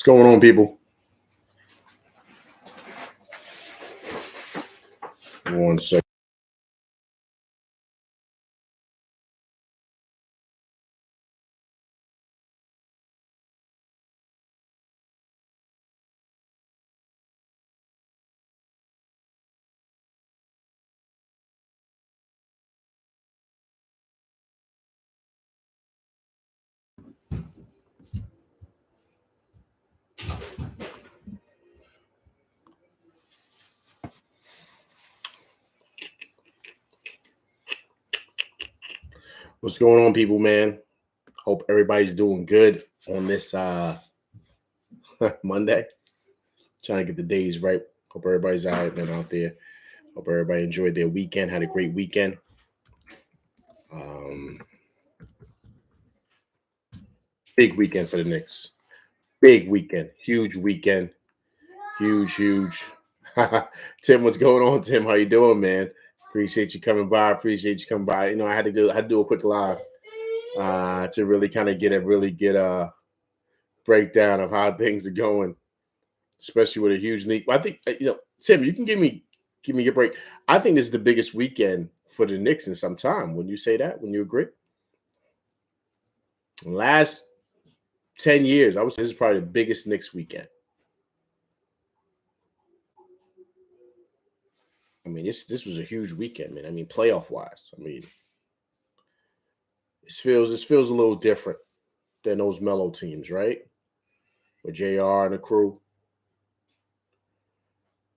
What's going on, people? One second. What's going on, people, man? Hope everybody's doing good on this Monday. Trying to get the days right. Hope everybody's all right, man, out there. Hope everybody enjoyed their weekend, had a great weekend. Big weekend for the Knicks. Big weekend. Huge weekend. Huge. Tim, what's going on, Tim? How you doing, man? Appreciate you coming by. I had to do a quick live to really kind of get a breakdown of how things are going, especially with a huge league. I think Tim, you can give me your break. I think this is the biggest weekend for the Knicks in some time. When you say that, when you agree, last 10 years, I would say this is probably the biggest Knicks weekend. I mean, this was a huge weekend, man. I mean, playoff wise, I mean, this feels a little different than those mellow teams, right? With JR and the crew.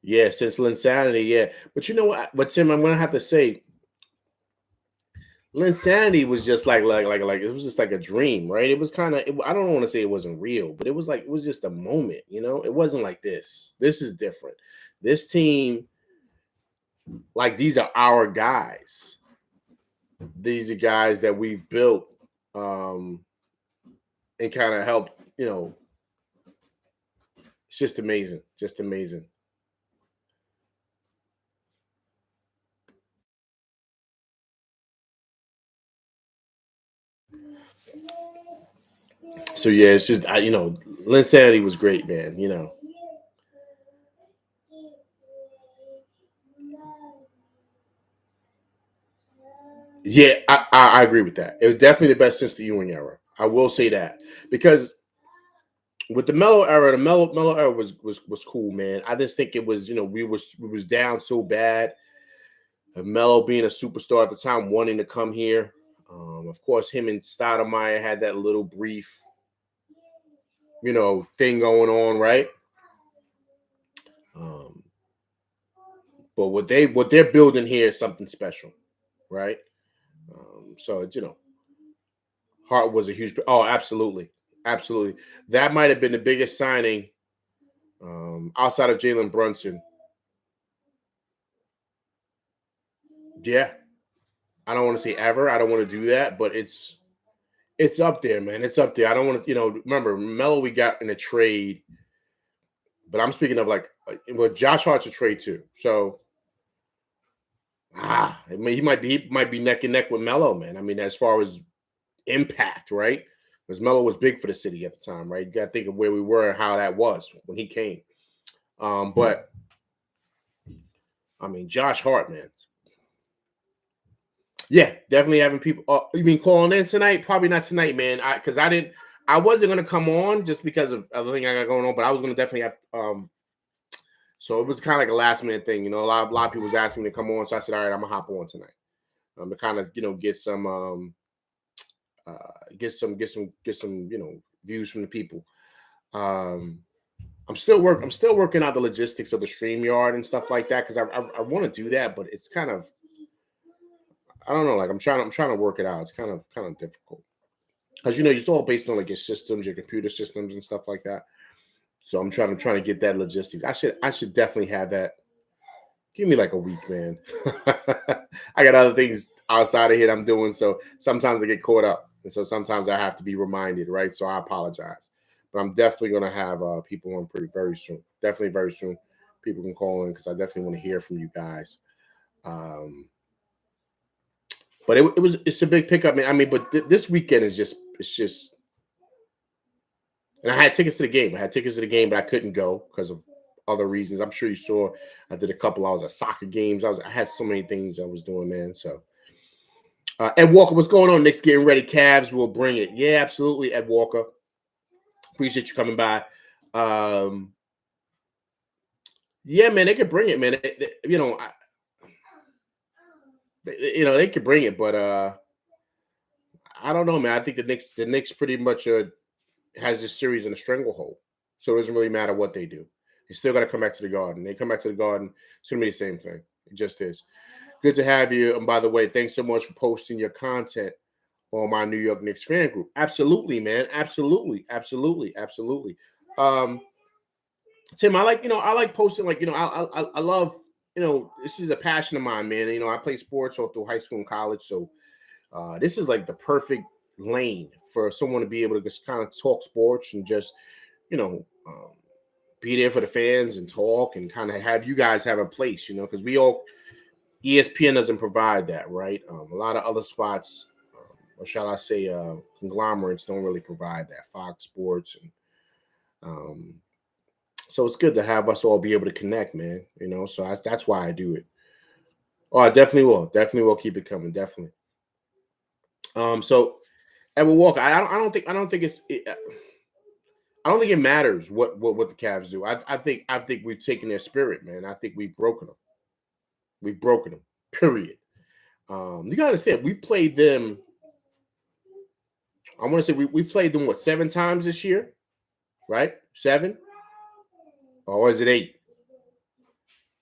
Yeah, since Linsanity, yeah. But you know what? But Tim, I'm gonna have to say, Linsanity was just like it was just like a dream, right? It was kind of, I don't want to say it wasn't real, but it was just a moment, you know. It wasn't like this. This is different. This team, like, these are our guys. These are guys that we've built and kind of helped, you know. It's just amazing. Just amazing. So yeah, it's just Linsanity was great, man. You know. Yeah, I agree with that. It was definitely the best since the Ewing era. I will say that because with the Mellow era, the Mellow era was cool, man. I just think it was, we was down so bad. Mello being a superstar at the time, wanting to come here. Of course, him and Stoudemire had that little brief, thing going on, right? Um, but what they're building here is something special, right? So Hart was a huge. Oh, absolutely, absolutely. That might have been the biggest signing outside of Jalen Brunson. Yeah, I don't want to say ever. I don't want to do that, but it's up there, man. It's up there. I don't want to, remember Melo we got in a trade, but I'm speaking of well, Josh Hart's a trade too. So I mean, he might be neck and neck with Melo, man. I mean, as far as impact, right? Because Melo was big for the city at the time, right? You got to think of where we were and how that was when he came. But I mean, Josh Hart, man. Yeah, definitely having people. You mean calling in tonight? Probably not tonight, man. Because I wasn't gonna come on just because of everything I got going on, but I was gonna definitely have. So it was kind of like a last minute thing, a lot of people was asking me to come on, so I said, all right, I'm gonna hop on tonight. To kind of get some views from the people. I'm still working out the logistics of the StreamYard and stuff like that because I want to do that, but it's kind of, I don't know, like I'm trying to work it out. It's kind of difficult because it's all based on like your systems, your computer systems and stuff like that. So I'm trying to get that logistics. I should definitely have that. Give me like a week, man. I got other things outside of here that I'm doing, so sometimes I get caught up, and so sometimes I have to be reminded, right? So I apologize, but I'm definitely gonna have people on very soon. Definitely very soon. People can call in because I definitely want to hear from you guys. But it's a big pickup, man. I mean, but this weekend is just And I had tickets to the game. But I couldn't go because of other reasons. I'm sure you saw I did a couple. I was at soccer games. I had so many things I was doing, man. So Ed Walker, what's going on? Knicks getting ready. Cavs will bring it. Yeah, absolutely, Ed Walker. Appreciate you coming by. Yeah, man, they could bring it, man. They could bring it, but I don't know, man. I think the Knicks pretty much has this series in a stranglehold, so it doesn't really matter what they do. They still got to come back to the Garden. They come back to the Garden, it's gonna be the same thing. It just is. Good to have you. And by the way, thanks so much for posting your content on my New York Knicks fan group. Absolutely, man. Absolutely. Tim, I like posting. I love. This is a passion of mine, man. I play sports all through high school and college, so this is like the perfect lane for someone to be able to just kind of talk sports and just, you know, um, be there for the fans and talk and kind of have you guys have a place, because ESPN doesn't provide that, right? A lot of other spots, or shall I say, conglomerates don't really provide that. Fox Sports, and so it's good to have us all be able to connect, man. So that's why I do it. Oh, I definitely will keep it coming, definitely. So Edward Walker, I don't think it matters what the Cavs do. I think we've taken their spirit, man. I think we've broken them. We've broken them. Period. You gotta understand, we played them. I want to say we played them 7 times this year, right? 7, or is it 8?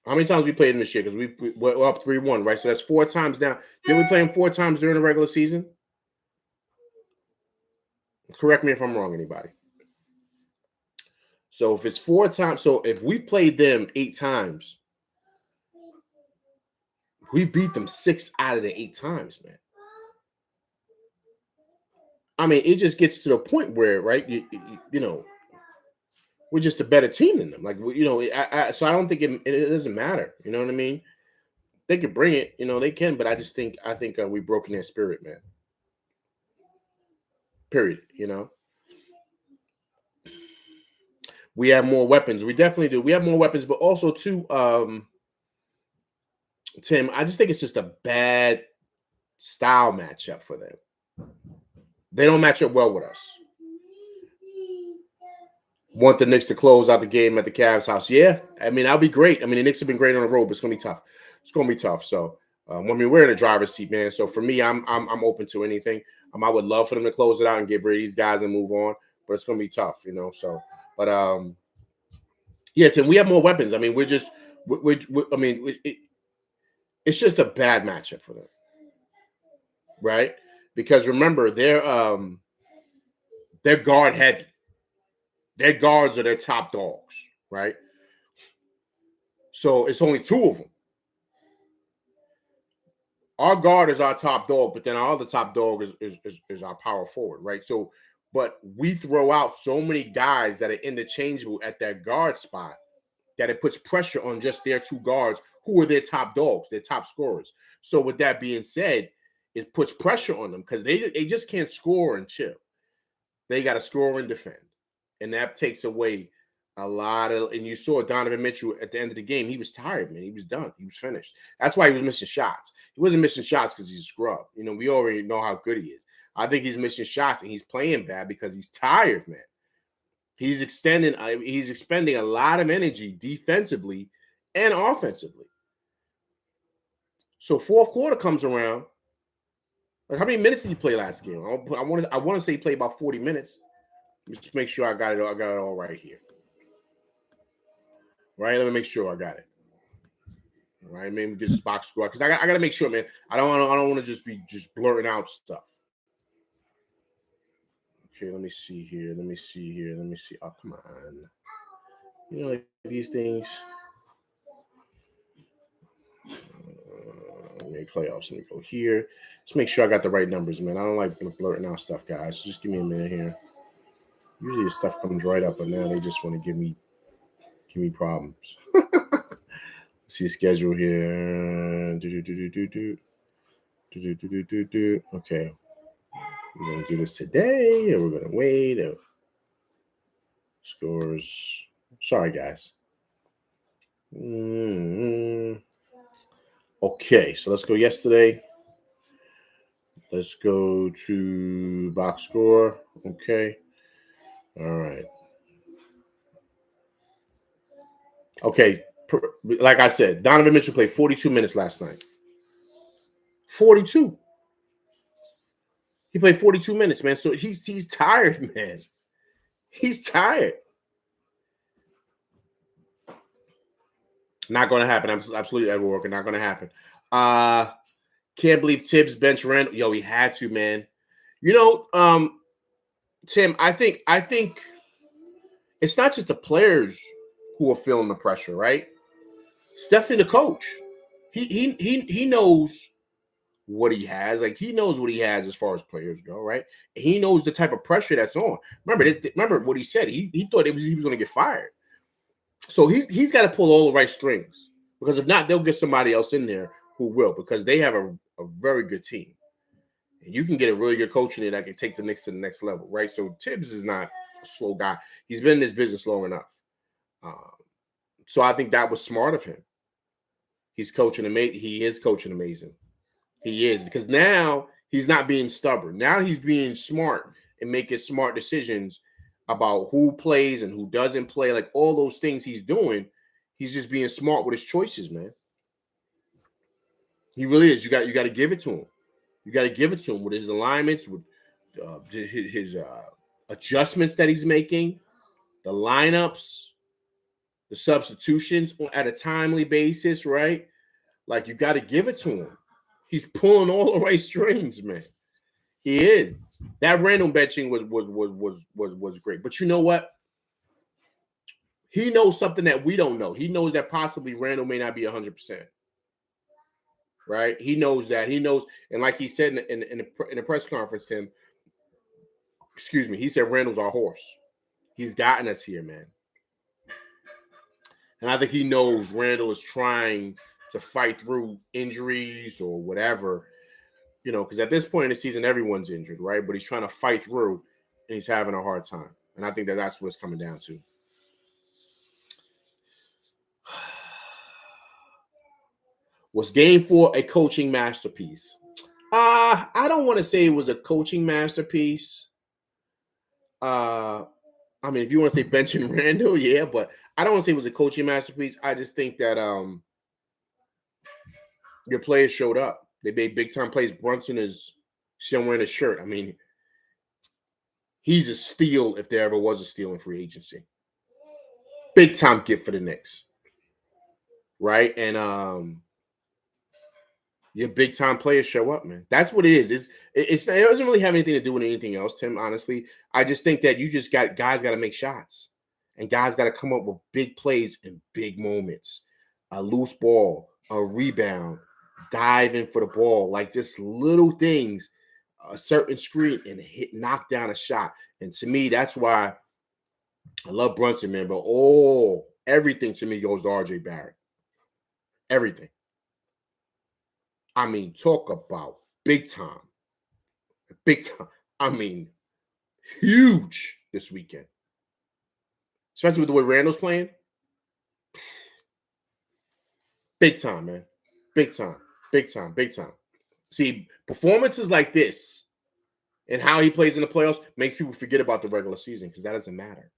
How many times we played them this year? Because we're up 3-1, right? So that's 4 times now. Did we play them 4 times during the regular season? Correct me if I'm wrong, anybody. So if it's 4 times, so if we played them 8 times, we beat them 6 out of the 8 times, man. I mean, it just gets to the point where, right? We're just a better team than them. So I don't think it doesn't matter. You know what I mean? They could bring it. They can, but I think we've broken their spirit, man. Period. We have more weapons. We definitely do. We have more weapons, but also too, Tim, I just think it's just a bad style matchup for them. They don't match up well with us. Want the Knicks to close out the game at the Cavs' house? Yeah, I mean that'll be great. I mean the Knicks have been great on the road, but it's gonna be tough. It's gonna be tough. So, we're in the driver's seat, man. So for me, I'm open to anything. I would love for them to close it out and get rid of these guys and move on, but it's gonna be tough, So, but yeah, Tim, we have more weapons. I mean, it's just a bad matchup for them, right? Because remember, they're guard heavy. Their guards are their top dogs, right? So it's only 2 of them. Our guard is our top dog, but then our other top dog is our power forward, right? So, but we throw out so many guys that are interchangeable at that guard spot that it puts pressure on just their 2 guards who are their top dogs, their top scorers. So with that being said, it puts pressure on them because they just can't score and chill. They got to score and defend. And that takes away a lot of, and you saw Donovan Mitchell at the end of the game. He was tired, man. He was done. He was finished. That's why he was missing shots. He wasn't missing shots because he's a scrub. We already know how good he is. I think he's missing shots and he's playing bad because he's tired, man. He's expending a lot of energy defensively and offensively. So fourth quarter comes around. Like, how many minutes did he play last game? I want to say he played about 40 minutes. Just make sure I got it all right here. Right, let me make sure I got it. All right, maybe get this box score because I got to make sure, man. I don't want to just be blurting out stuff. Okay, let me see here. Oh, come on. Like these things. Playoffs. Let me go here. Let's make sure I got the right numbers, man. I don't like blurting out stuff, guys. Just give me a minute here. Usually this stuff comes right up, but now they just want to give me problems. See the schedule here. Okay. We're gonna do this today, or we're gonna wait. Scores. Sorry, guys. Okay, so let's go yesterday. Let's go to box score. Okay. All right. Okay. Like I said, Donovan Mitchell played 42 minutes last night. 42. He played 42 minutes, man. So he's tired, man. He's tired. Not going to happen. I'm absolutely overworking. Not going to happen. Can't believe Tibbs bench Randall. Yo, he had to, man. You know, Tim, I think it's not just the players who are feeling the pressure, right? It's definitely the coach. He knows what he has. Like he knows what he has as far as players go, right? He knows the type of pressure that's on. Remember what he said. He thought he was going to get fired. So he's got to pull all the right strings because if not, they'll get somebody else in there who will because they have a very good team. And you can get a really good coach in there that can take the Knicks to the next level, right? So Tibbs is not a slow guy. He's been in this business long enough. So I think that was smart of him. He's coaching amazing. He is coaching amazing. He is because now he's not being stubborn. Now he's being smart and making smart decisions about who plays and who doesn't play. Like all those things he's doing, he's just being smart with his choices, man. He really is. You got to give it to him. You got to give it to him with his alignments, with his adjustments that he's making, the lineups, the substitutions at a timely basis, right? Like you got to give it to him. He's pulling all the right strings, man. He is. That random benching was great. But you know what? He knows something that we don't know. He knows that possibly Randall may not be 100%. Right? He knows that. He knows, and like he said in the press conference, Tim, excuse me, he said Randall's our horse. He's gotten us here, man. And I think he knows Randall is trying to fight through injuries or whatever, you know, because at this point in the season, everyone's injured, right? But he's trying to fight through and he's having a hard time. And I think that's what it's coming down to. Was Game 4 a coaching masterpiece? I don't want to say it was a coaching masterpiece. I mean, if you want to say benching Randall, yeah, but I don't want to say it was a coaching masterpiece. I just think that your players showed up. They made big time plays. Brunson is still wearing a shirt. I mean, he's a steal if there ever was a steal in free agency. Big time gift for the Knicks, right? And your big time players show up, man. That's what it is. It doesn't really have anything to do with anything else, Tim. Honestly, I just think that you just got guys got to make shots, and guys got to come up with big plays in big moments. A loose ball, a rebound, diving for the ball, like just little things. A certain screen and knock down a shot. And to me, that's why I love Brunson, man. But everything to me goes to RJ Barrett. Everything. I mean, talk about big time. Big time. I mean, huge this weekend. Especially with the way Randall's playing. Big time, man. Big time. Big time. Big time. See, performances like this and how he plays in the playoffs makes people forget about the regular season because that doesn't matter.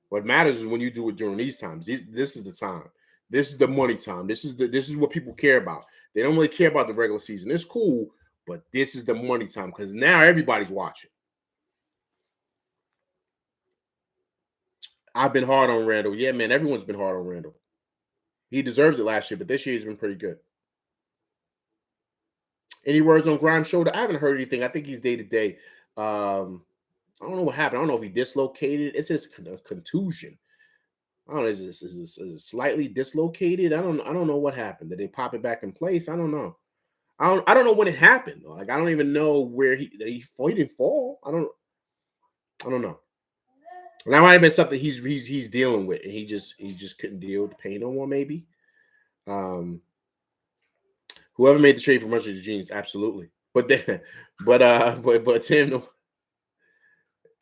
What matters is when you do it during these times. This is the time. This is the money time. This is what people care about. They don't really care about the regular season. It's cool, but this is the money time because now everybody's watching. I've been hard on Randall. Yeah, man, everyone's been hard on Randall. He deserves it last year, but this year he's been pretty good. Any words on Grimes' shoulder? I haven't heard anything. I think he's day to day. I don't know what happened. I don't know if he dislocated. It says contusion. I don't know. Is it slightly dislocated? I don't know what happened. Did they pop it back in place? I don't know. I don't know when it happened. Like I don't even know where he didn't fall. I don't know. And that might have been something he's dealing with, and he just couldn't deal with the pain no more. Maybe. Whoever made the trade for Munch is a genius, absolutely. But Tim,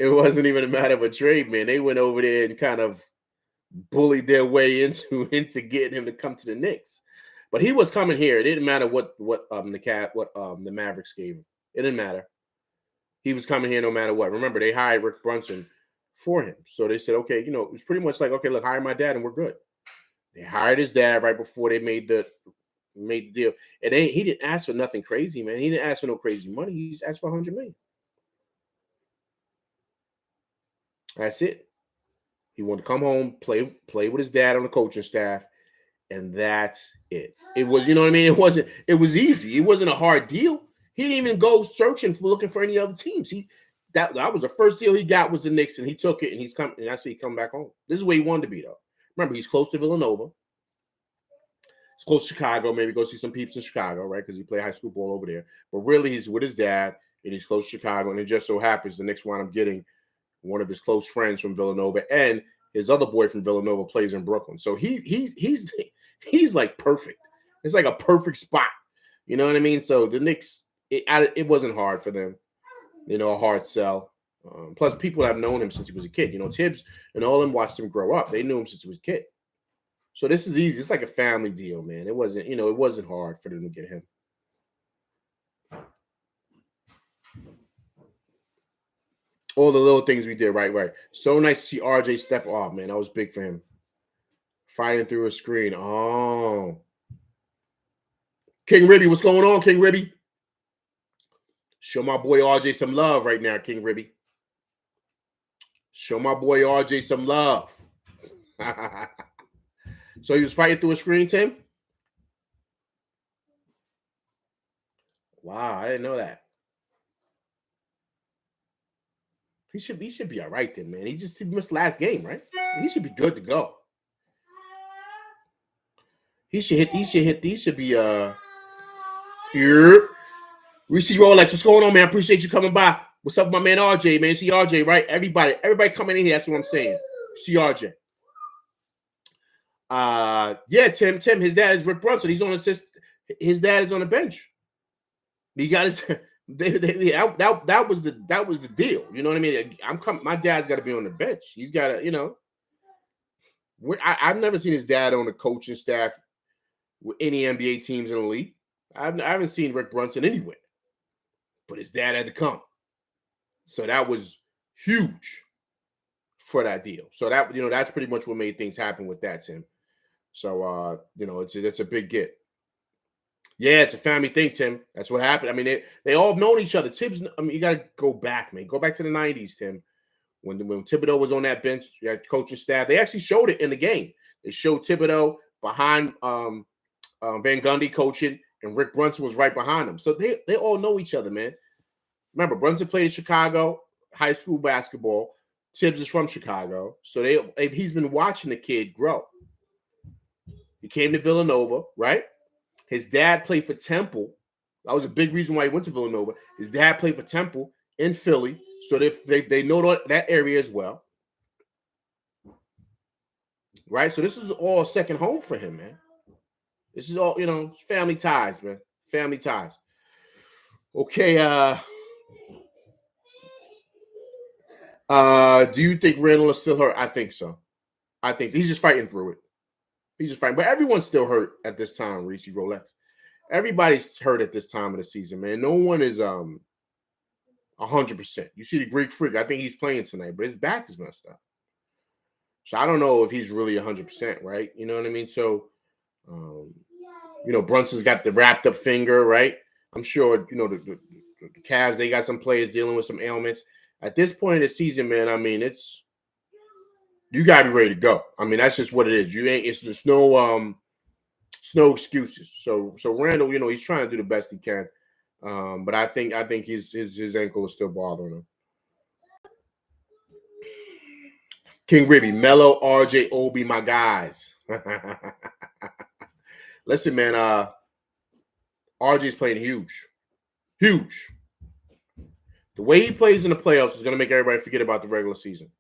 It wasn't even a matter of a trade, man. They went over there and kind of bullied their way into getting him to come to the Knicks. But he was coming here. It didn't matter what the Mavericks gave him. It didn't matter. He was coming here no matter what. Remember, they hired Rick Brunson for him. So they said, okay, it was pretty much like, okay, look, hire my dad and we're good. They hired his dad right before they made the deal. And he didn't ask for nothing crazy, man. He didn't ask for no crazy money. He just asked for $100 million. That's it. He wanted to come home, play with his dad on the coaching staff, and that's it. It was, you know what I mean? It was easy. It wasn't a hard deal. He didn't even go searching for looking for any other teams. That was the first deal he got was the Knicks, and he took it, and he's come, and that's he come back home. This is where he wanted to be, though. Remember, he's close to Villanova. He's close to Chicago. Maybe go see some peeps in Chicago, right? Because he played high school ball over there. But really, he's with his dad, and he's close to Chicago, and it just so happens the Knicks wind up getting one of his close friends from Villanova, and his other boy from Villanova plays in Brooklyn. So he's like perfect. It's like a perfect spot. You know what I mean? So the Knicks, it wasn't hard for them. A hard sell. Plus, people have known him since he was a kid. Tibbs and all of them watched him grow up. They knew him since he was a kid. So this is easy. It's like a family deal, man. It wasn't hard for them to get him. All the little things we did, right. So nice to see RJ step off, man. That was big for him. Fighting through a screen. Oh. King Ribby, what's going on, King Ribby? Show my boy RJ some love right now, King Ribby. Show my boy RJ some love. So he was fighting through a screen, Tim? Wow, I didn't know that. He should be all right then, man. He missed last game, right? He should be good to go. He should be here. Reese Rolex, what's going on, man? I appreciate you coming by. What's up with my man RJ, man? See RJ, right? Everybody coming in here. That's what I'm saying. See RJ. Yeah, Tim, his dad is Rick Brunson. He's on his dad is on the bench. He got his that was the deal. You know what I mean? My dad's got to be on the bench. He's got to, I've never seen his dad on the coaching staff with any NBA teams in the league. I haven't seen Rick Brunson anywhere, but his dad had to come. So that was huge for that deal. So that, that's pretty much what made things happen with that, Tim. So, it's a big get. Yeah, it's a family thing, Tim. That's what happened. I mean, they all have known each other. Tibbs, you got to go back, man. Go back to the 90s, Tim. When Thibodeau was on that bench, coaching staff, they actually showed it in the game. They showed Thibodeau behind Van Gundy coaching, and Rick Brunson was right behind him. So they all know each other, man. Remember, Brunson played in Chicago high school basketball. Tibbs is from Chicago. So he's been watching the kid grow. He came to Villanova, right? His dad played for Temple. That was a big reason why he went to Villanova. His dad played for Temple in Philly. So they know that area as well. Right? So this is all second home for him, man. This is all, family ties, man. Family ties. Okay, do you think Randall is still hurt? I think so. I think he's just fighting through it. He's just fighting. But everyone's still hurt at this time, Reese Rolex. Everybody's hurt at this time of the season, man. No one is 100%. You see the Greek Freak. I think he's playing tonight, but his back is messed up. So I don't know if he's really 100%, right? You know what I mean? So, Brunson's got the wrapped up finger, right? I'm sure, the Cavs, they got some players dealing with some ailments. At this point in the season, man, I mean, you gotta be ready to go. I mean, that's just what it is. There's no excuses. So Randall, he's trying to do the best he can. But I think his ankle is still bothering him. King Ribby, Melo, RJ, Obi, my guys. Listen, man, RJ's playing huge. Huge. The way he plays in the playoffs is going to make everybody forget about the regular season.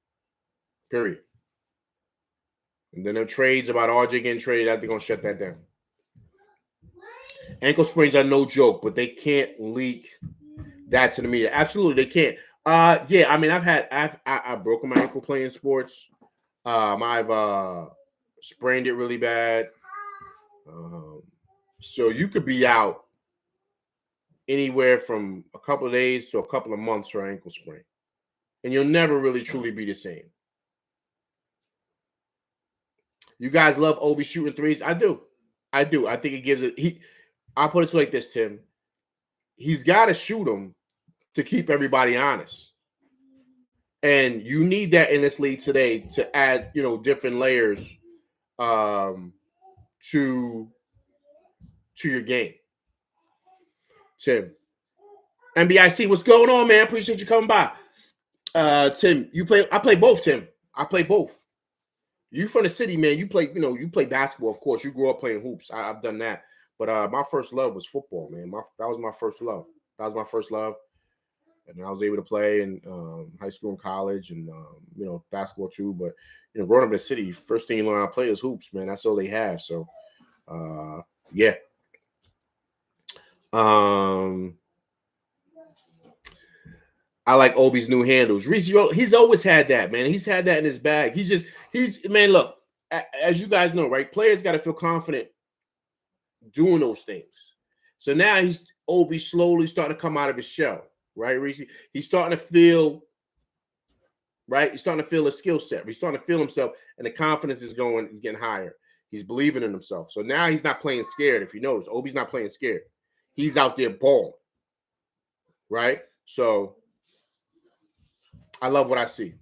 Period. And then the trades about RJ getting traded, I think they're going to shut that down. Ankle sprains are no joke, but they can't leak that to the media. Absolutely, they can't. Yeah, I mean, I've broken my ankle playing sports. I've sprained it really bad. Um, so you could be out anywhere from a couple of days to a couple of months for an ankle sprain, and you'll never really truly be the same. You guys love Obi shooting threes. I do. I do. I think it gives it. I'll put it to like this, Tim. He's got to shoot them to keep everybody honest, and you need that in this league today to add, different layers um, to your game. Tim, NBIC, what's going on, man? Appreciate you coming by. Tim, you play. I play both. Tim, I play both. You from the city, man. You play. You play basketball. Of course, you grew up playing hoops. I've done that. But my first love was football, man. That was my first love. That was my first love, and I was able to play in high school and college, and basketball too. But growing up in the city, first thing you learn how to play is hoops, man. That's all they have. So, yeah. I like Obi's new handles. Reese, he's always had that, man. He's had that in his bag. Man, look, as you guys know, right? Players got to feel confident doing those things. So now Obi slowly starting to come out of his shell, right, Reese? He's starting to feel, right? He's starting to feel his skill set. He's starting to feel himself, and the confidence is getting higher. He's believing in himself. So now he's not playing scared. If you notice, Obi's not playing scared. He's out there balling, right? So I love what I see.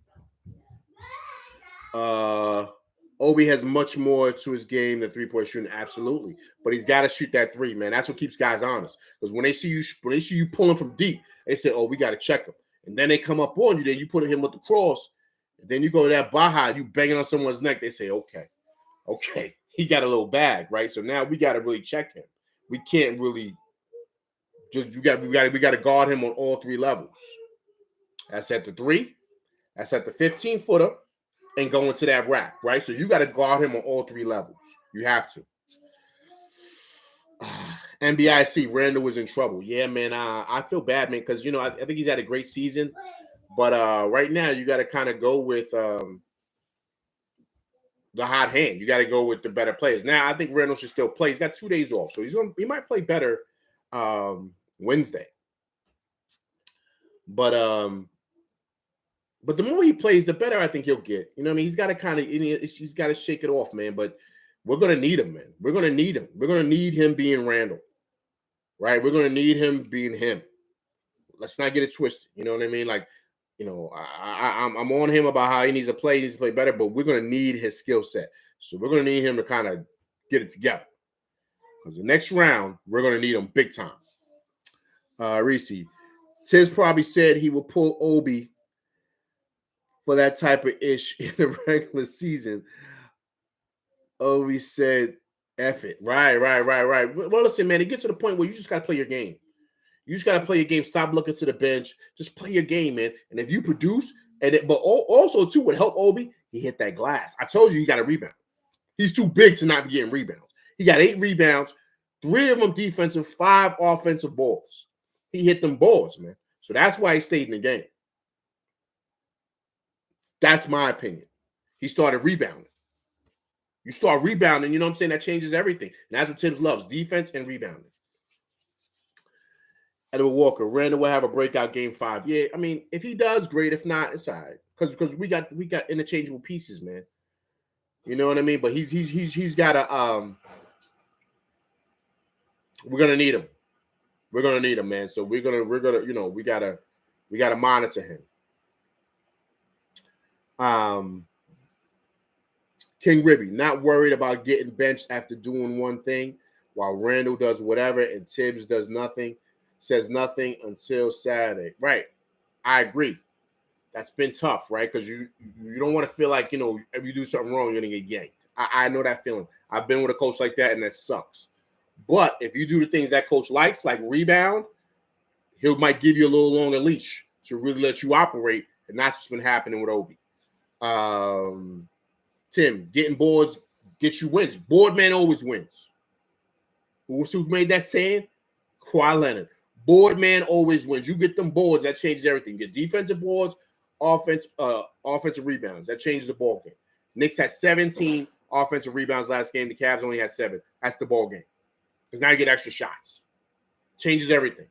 Obi has much more to his game than three-point shooting, absolutely. But he's got to shoot that three, man. That's what keeps guys honest. Because when they see you pulling from deep, they say, "Oh, we got to check him." And then they come up on you. Then you put him with the cross. And then you go to that Baja, you banging on someone's neck. They say, "Okay, he got a little bag, right?" So now we got to really check him. We can't really we got to guard him on all three levels. That's at the 3. That's at the 15-footer and going to that rack, right? So you got to guard him on all three levels. You have to. NBIC, Randall was in trouble. Yeah, man. I feel bad, man, because, I think he's had a great season. But right now, you got to kind of go with the hot hand. You got to go with the better players. Now, I think Randall should still play. He's got 2 days off. So he might play better Wednesday. But the more he plays, the better I think he'll get. You know what I mean? He's got to he's got to shake it off, man. But we're going to need him, man. We're going to need him. We're going to need him being Randall, right? We're going to need him being him. Let's not get it twisted. You know what I mean? Like, I'm on him about how he needs to play better, but we're going to need his skill set. So we're going to need him to kind of get it together. Because the next round, we're going to need him big time. Reese, Tiz probably said he will pull Obi for that type of ish in the regular season. Obi said, F it. Right. Well, listen, man, it gets to the point where you just got to play your game. You just got to play your game. Stop looking to the bench. Just play your game, man. And if you produce, but also, too, what helped Obi, he hit that glass. I told you he got a rebound. He's too big to not be getting rebounds. He got 8 rebounds, 3 of them defensive, 5 offensive balls. He hit them balls, man. So that's why he stayed in the game. That's my opinion. He started rebounding. You start rebounding, you know what I'm saying? That changes everything. And that's what Tibbs loves, defense and rebounding. Edward Walker, Randall will have a breakout game 5. Yeah, I mean, if he does, great. If not, it's all right. Because we got interchangeable pieces, man. You know what I mean? But he's got a we're gonna need him. We're gonna need him, man. So we're gonna we gotta monitor him. King Ribby, not worried about getting benched after doing one thing, while Randall does whatever and Tibbs does nothing, says nothing until Saturday. Right. I agree. That's been tough, right? Because you don't want to feel like, if you do something wrong, you're going to get yanked. I know that feeling. I've been with a coach like that, and that sucks. But if you do the things that coach likes, like rebound, he might give you a little longer leash to really let you operate, and that's what's been happening with Obi. Tim, getting boards gets you wins. Board man always wins. Who made that saying? Kawhi Leonard. Board man always wins. You get them boards, that changes everything. Get defensive boards, offensive rebounds. That changes the ball game. Knicks had 17 offensive rebounds last game. The Cavs only had 7. That's the ball game. Because now you get extra shots. Changes everything.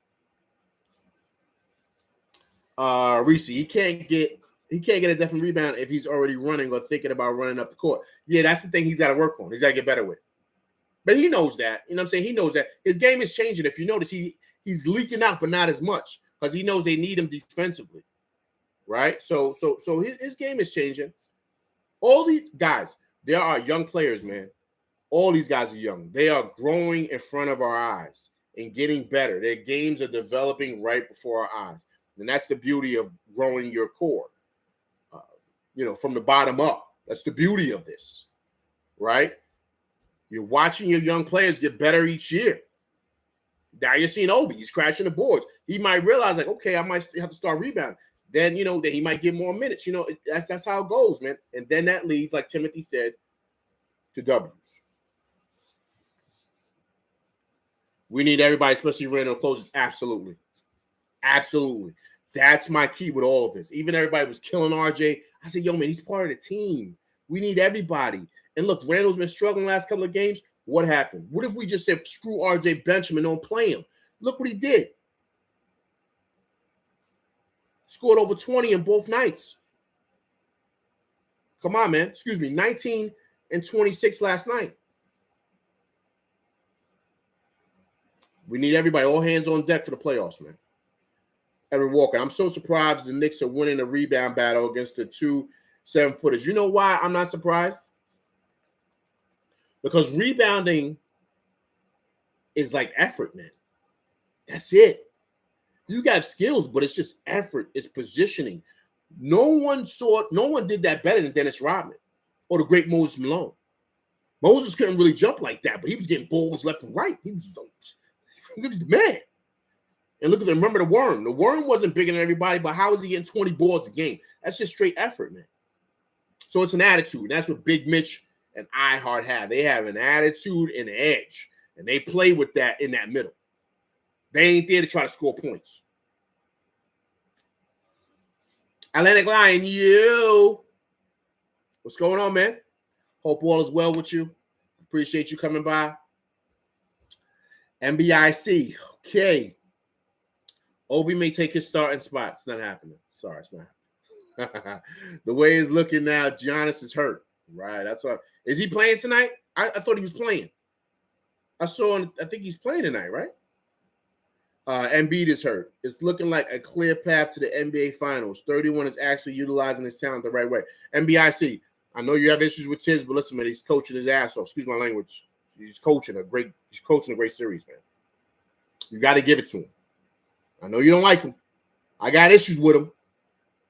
Reese, he can't get a definite rebound if he's already running or thinking about running up the court. Yeah, that's the thing he's got to work on. He's got to get better with it. But he knows that. You know what I'm saying? He knows that. His game is changing. If you notice, he's leaking out, but not as much because he knows they need him defensively. Right? So his game is changing. All these guys, there are young players, man. All these guys are young. They are growing in front of our eyes and getting better. Their games are developing right before our eyes. And that's the beauty of growing your core, from the bottom up. That's the beauty of this, right? You're watching your young players get better each year. Now you're seeing Obi. He's crashing the boards. He might realize, like, okay, I might have to start rebounding. Then, that he might get more minutes. That's how it goes, man. And then that leads, like Timothy said, to W's. We need everybody, especially random closes. Absolutely. Absolutely. That's my key with all of this. Even everybody was killing RJ. I said, yo, man, he's part of the team. We need everybody. And look, Randall's been struggling the last couple of games. What happened? What if we just said, screw RJ, bench him and don't play him? Look what he did. Scored over 20 in both nights. Come on, man. 19 and 26 last night. We need everybody, all hands on deck for the playoffs, man. Evan Walker, I'm so surprised the Knicks are winning a rebound battle against the 2 7-footers. You know why I'm not surprised? Because rebounding is like effort, man. That's it. You got skills, but it's just effort. It's positioning. No one did that better than Dennis Rodman or the great Moses Malone. Moses couldn't really jump like that, but he was getting balls left and right. He was the man. And look at them. Remember the Worm. The Worm wasn't bigger than everybody, but how is he getting 20 boards a game? That's just straight effort, man. So it's an attitude. That's what Big Mitch and iHeart have. They have an attitude and an edge, and they play with that in that middle. They ain't there to try to score points. Atlantic Lion, you. What's going on, man? Hope all is well with you. Appreciate you coming by. MBIC. Okay. Obi may take his starting spot. It's not happening. Sorry, it's not happening. The way it's looking now, Giannis is hurt. Right. That's what. Is he playing tonight? I thought he was playing. I think he's playing tonight, right? Embiid is hurt. It's looking like a clear path to the NBA Finals. 31 is actually utilizing his talent the right way. MBIC, I know you have issues with Tibbs, but listen, man, he's coaching his ass off. Excuse my language. He's coaching a great series, man. You got to give it to him. I know you don't like him. I got issues with him,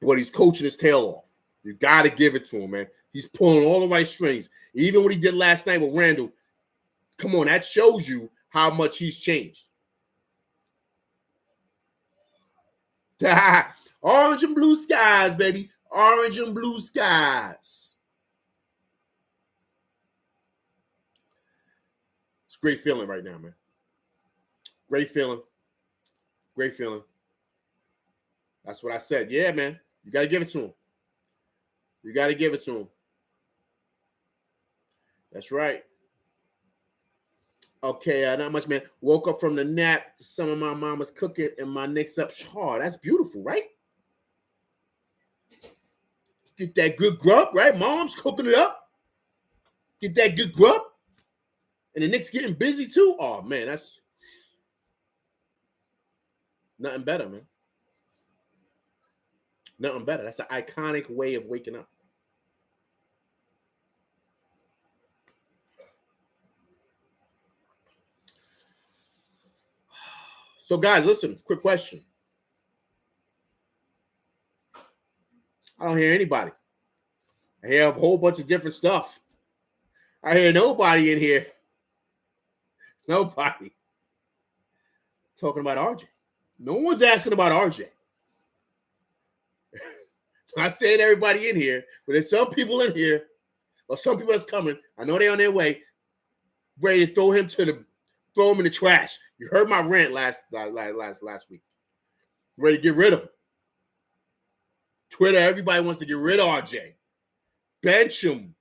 but he's coaching his tail off. You got to give it to him, man. He's pulling all the right strings. Even what he did last night with Randall, come on, that shows you how much he's changed. Orange and blue skies, baby. Orange and blue skies. It's a great feeling right now, man. Great feeling. Great feeling. That's what I said. Yeah, man. You got to give it to him. You got to give it to him. That's right. Okay, not much, man. Woke up from the nap. Some of my mama's cooking and my Knicks up. Oh, that's beautiful, right? Get that good grub, right? Mom's cooking it up. Get that good grub. And the Knicks getting busy too. Oh, man, that's nothing better, man. Nothing better. That's an iconic way of waking up. So, guys, listen, quick question. I don't hear anybody. I hear a whole bunch of different stuff. I hear nobody in here. Nobody talking about RJ. No one's asking about RJ. I said everybody in here, but there's some people in here, or some people that's coming. I know they're on their way, ready to throw him to throw him in the trash. You heard my rant last week. Ready to get rid of him. Twitter, everybody wants to get rid of RJ. Bench him.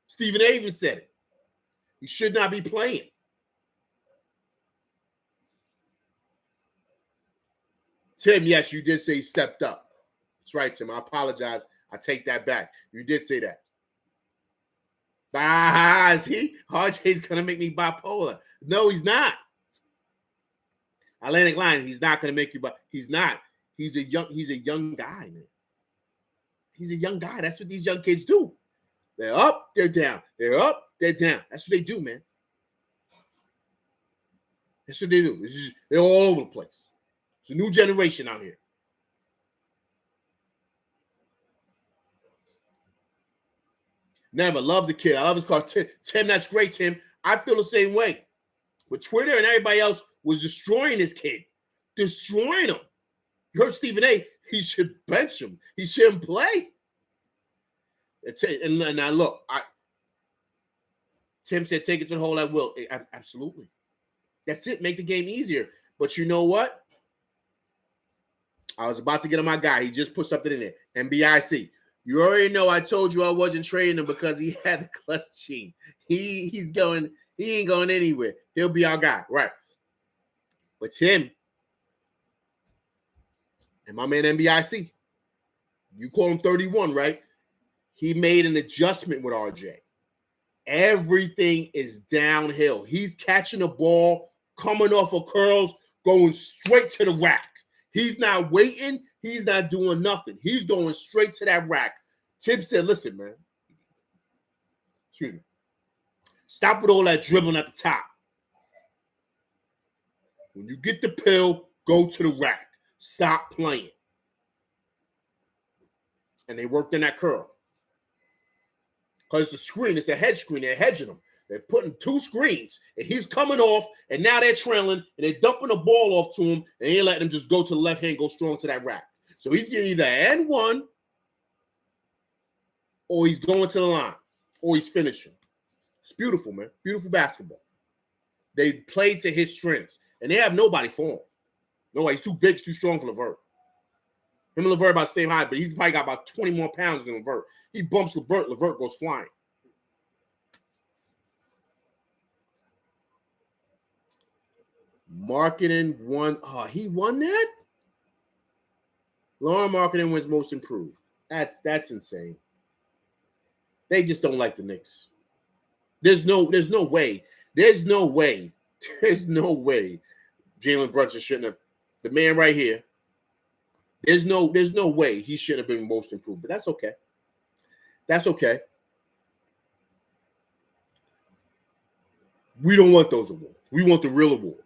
Stephen A. even said it. He should not be playing. Tim, yes, you did say he stepped up. That's right, Tim. I apologize. I take that back. You did say that. See? RJ's going to make me bipolar. No, he's not. Atlantic Line, he's not going to make you bipolar. He's not. He's a young guy, man. He's a young guy. That's what these young kids do. They're up, they're down. They're up, they're down. That's what they do, man. That's what they do. They're all over the place. It's a new generation out here. Never loved the kid. I love his car. Tim, that's great, Tim. I feel the same way. But Twitter and everybody else was destroying this kid. Destroying him. You heard Stephen A. He should bench him. He shouldn't play. And now look, Tim said take it to the hole at will. Absolutely. That's it. Make the game easier. But you know what? I was about to get on my guy. He just put something in there. NBIC. You already know I told you I wasn't trading him because he had the clutch gene. He ain't going anywhere. He'll be our guy. Right. But Tim and my man NBIC, you call him 31, right? He made an adjustment with RJ. Everything is downhill. He's catching the ball, coming off of curls, going straight to the rack. He's not waiting. He's not doing nothing. He's going straight to that rack. Tim said, listen, man. Excuse me. Stop with all that dribbling at the top. When you get the pill, go to the rack. Stop playing. And they worked in that curl. Because it's a screen. It's a hedge screen. They're hedging him. They're putting two screens. And he's coming off. And now they're trailing. And they're dumping the ball off to him. And they letting him just go to the left hand, go strong to that rack. So he's getting either and one, or he's going to the line, or he's finishing. It's beautiful, man. Beautiful basketball. They played to his strengths. And they have nobody for him. Nobody. He's too big. He's too strong for LeVert. Him and LeVert about the same height, but he's probably got about 20 more pounds than LeVert. He bumps LeVert. LeVert goes flying. Marketing won. He won that? Lauren Marketing wins most improved. That's insane. They just don't like the Knicks. There's no way. There's no way Jalen Brunson shouldn't have. The man right here. There's no way he should have been most improved. But that's okay. That's okay. We don't want those awards. We want the real award,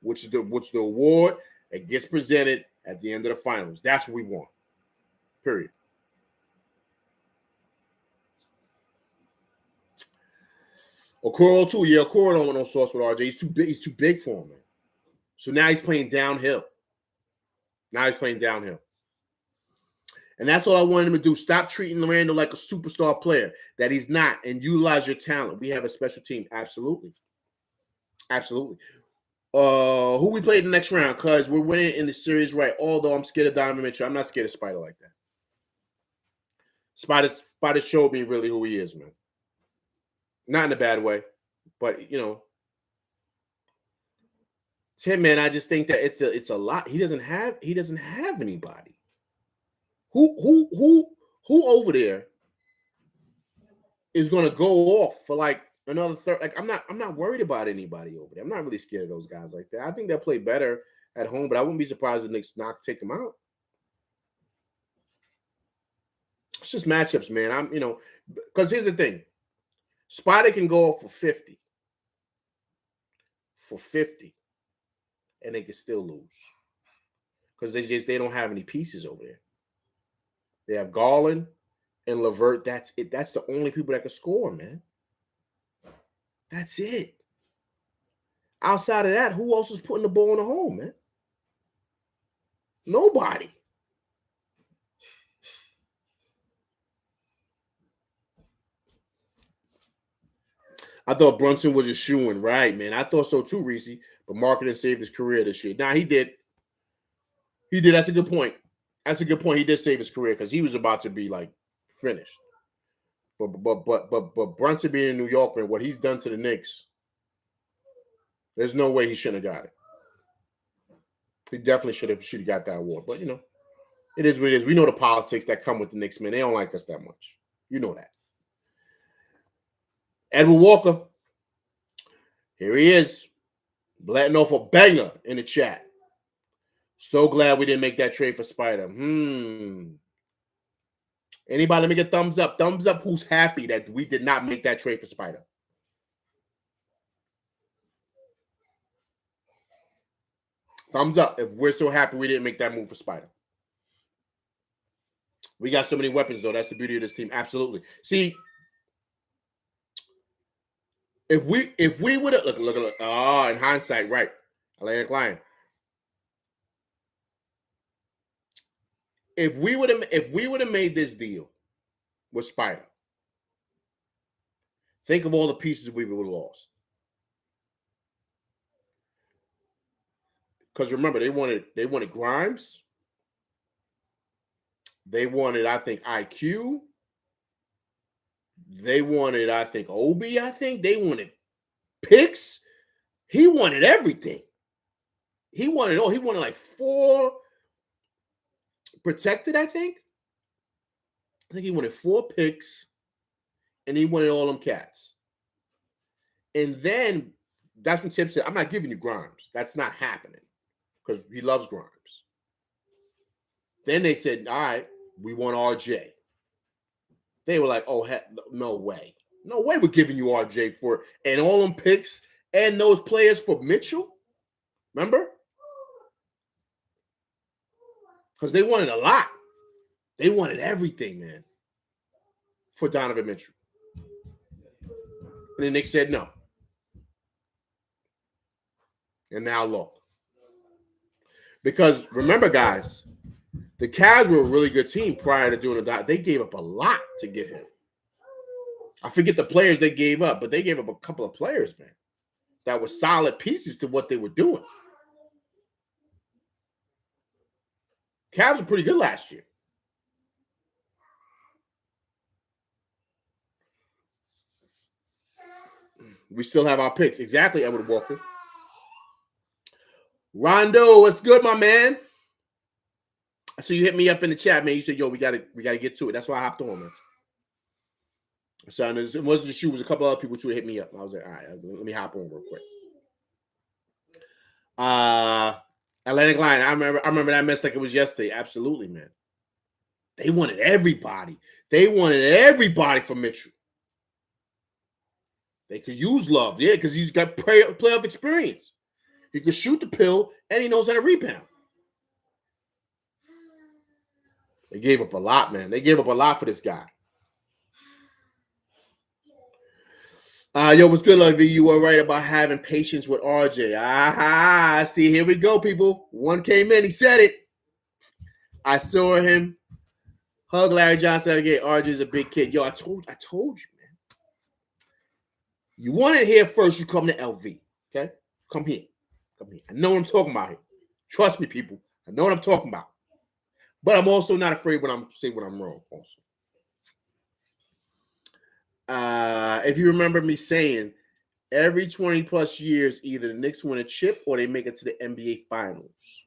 which is the award that gets presented at the end of the finals. That's what we want. Period. Okoro too. Yeah, Okoro don't want no sauce with RJ. He's too big. He's too big for him, man. So now he's playing downhill. And that's all I wanted him to do. Stop treating Randle like a superstar player that he's not, and utilize your talent. We have a special team. Absolutely. Who we played in the next round? Because we're winning in the series, right? Although I'm scared of Donovan Mitchell. I'm not scared of Spider like that. Spider showed me really who he is, man. Not in a bad way, but Tim, man, I just think that it's a lot. He doesn't have anybody. Who over there is gonna go off for like another third? Like I'm not worried about anybody over there. I'm not really scared of those guys like that. I think they'll play better at home, but I wouldn't be surprised if the Knicks take them out. It's just matchups, man. Because here's the thing. Spider can go off for 50. And they can still lose. Because they don't have any pieces over there. They have Garland and LeVert. That's it. That's the only people that can score, man. That's it. Outside of that, who else is putting the ball in the hole, man? Nobody. I thought Brunson was a shoo-in, right, man. I thought so too, Reese. But marketing saved his career this year. Nah, he did. He did. That's a good point. That's a good point. He did save his career because he was about to be like finished. But Brunson being in New York and what he's done to the Knicks, there's no way he shouldn't have got it. He definitely should have got that award. But it is what it is. We know the politics that come with the Knicks, man. They don't like us that much. You know that. Edward Walker. Here he is. Letting off a banger in the chat. So glad we didn't make that trade for Spider. Anybody, let me get thumbs up. Thumbs up who's happy that we did not make that trade for Spider. Thumbs up if we're so happy we didn't make that move for Spider. We got so many weapons, though. That's the beauty of this team. Absolutely. See, if we would have look. Oh, in hindsight, right. Atlantic Lion. If we would have made this deal with Spider, think of all the pieces we would have lost. Because remember, they wanted Grimes. They wanted, I think, IQ. They wanted, I think, Obi. I think they wanted picks. He wanted everything. He wanted like 4 protected, I think. I think he wanted 4 picks, and he wanted all them cats. And then that's when Tip said, I'm not giving you Grimes. That's not happening because he loves Grimes. Then they said, all right, we want RJ. They were like, oh, no way. No way we're giving you RJ for and all them picks and those players for Mitchell. Remember? Because they wanted a lot. They wanted everything, man, for Donovan Mitchell. And then Nick said no. And now look. Because remember, guys, the Cavs were a really good team prior to doing that. They gave up a lot to get him. I forget the players they gave up, but they gave up a couple of players, man, that were solid pieces to what they were doing. Cavs were pretty good last year. We still have our picks. Exactly, Edward Walker. Rondo, what's good, my man? So you hit me up in the chat, man. You said, yo, we gotta get to it. That's why I hopped on, man. So it wasn't just you, it was a couple other people too that hit me up. I was like, all right, let me hop on real quick. Atlantic Lion, I remember that mess like it was yesterday. Absolutely, man. They wanted everybody. They wanted everybody for Mitchell. They could use Love, yeah, because he's got playoff experience. He could shoot the pill, and he knows how to rebound. They gave up a lot, man. They gave up a lot for this guy. Yo, what's good, Love? You were right about having patience with RJ. See, here we go, people. One came in, he said it. I saw him hug Larry Johnson again. RJ's a big kid. Yo, I told you, man. You want it here first, you come to LV. Okay? Come here. I know what I'm talking about here. Trust me, people. I know what I'm talking about. But I'm also not afraid when I'm saying when I'm wrong, also. If you remember me saying, every 20-plus years, either the Knicks win a chip or they make it to the NBA Finals.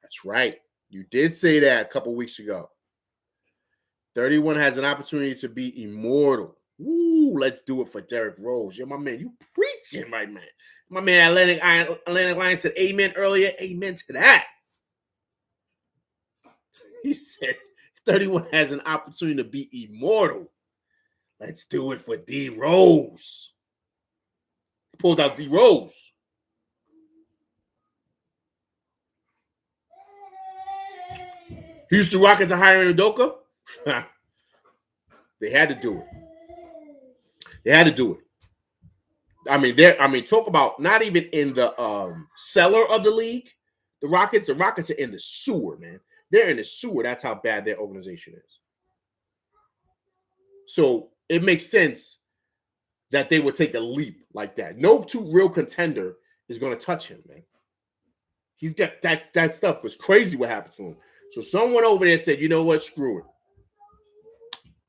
That's right. You did say that a couple weeks ago. 31 has an opportunity to be immortal. Woo, let's do it for Derrick Rose. Yeah, my man, you preaching right, man. My man Atlantic Lion said amen earlier. Amen to that. He said 31 has an opportunity to be immortal. Let's do it for D Rose. He pulled out D Rose. Houston Rockets are hiring Udoka. They had to do it. I mean, talk about not even in the cellar of the league. The Rockets are in the sewer, man. They're in the sewer. That's how bad their organization is. So it makes sense that they would take a leap like that. No two real contender is going to touch him, man. He's got that stuff was crazy what happened to him. So someone over there said, you know what, screw it.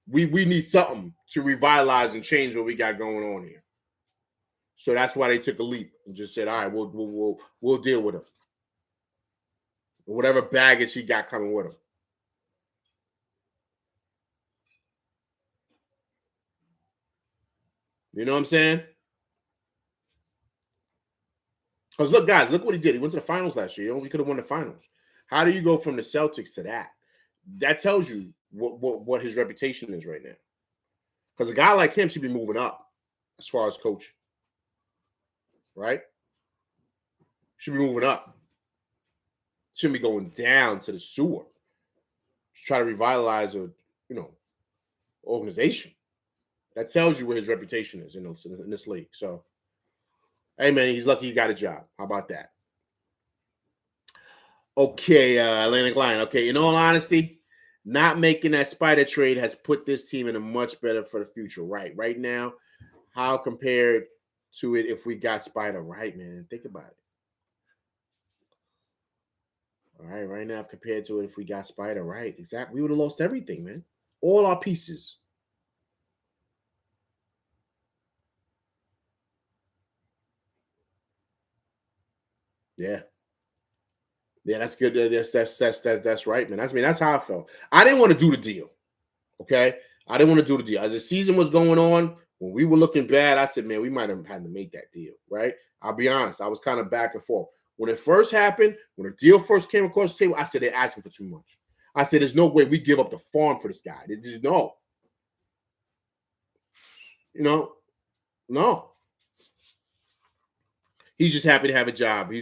We need something to revitalize and change what we got going on here. So that's why they took a leap and just said, all right, we'll deal with him. Whatever baggage he got coming with him. You know what I'm saying? Because look, guys, look what he did. He went to the finals last year. He could have won the finals. How do you go from the Celtics to that? That tells you what his reputation is right now. Because a guy like him should be moving up as far as coach. Right? Should be moving up. Shouldn't be going down to the sewer. To try to revitalize a, organization. That tells you where his reputation is, in this league. So, hey, man, he's lucky he got a job. How about that? Okay, Atlantic Lion. Okay, in all honesty, not making that Spider trade has put this team in a much better for the future. Right now, how compared to it if we got Spider? Right, man. Think about it. All right now, compared to it if we got Spider, right? Exactly. We would have lost everything, man. All our pieces. Yeah. Yeah, that's good. That's right, man. That's how I felt. I didn't want to do the deal. Okay. I didn't want to do the deal. As the season was going on, when we were looking bad, I said, man, we might have had to make that deal, right? I'll be honest. I was kind of back and forth. When it first happened, when the deal first came across the table, I said they're asking for too much. I said, there's no way we give up the farm for this guy. They just no. No. He's just happy to have a job.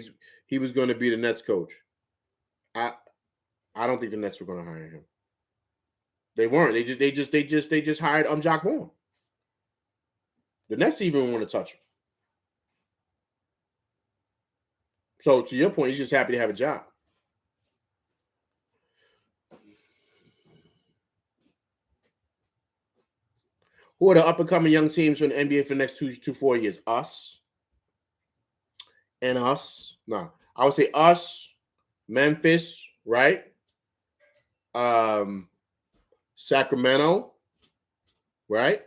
He was going to be the Nets coach. I don't think the Nets were going to hire him. They weren't. They just hired Jacques Vaughn. The Nets even want to touch him. So to your point, he's just happy to have a job. Who are the up and coming young teams from the NBA for the next 4 years? Us and us. No, I would say us, Memphis, right? Sacramento, right?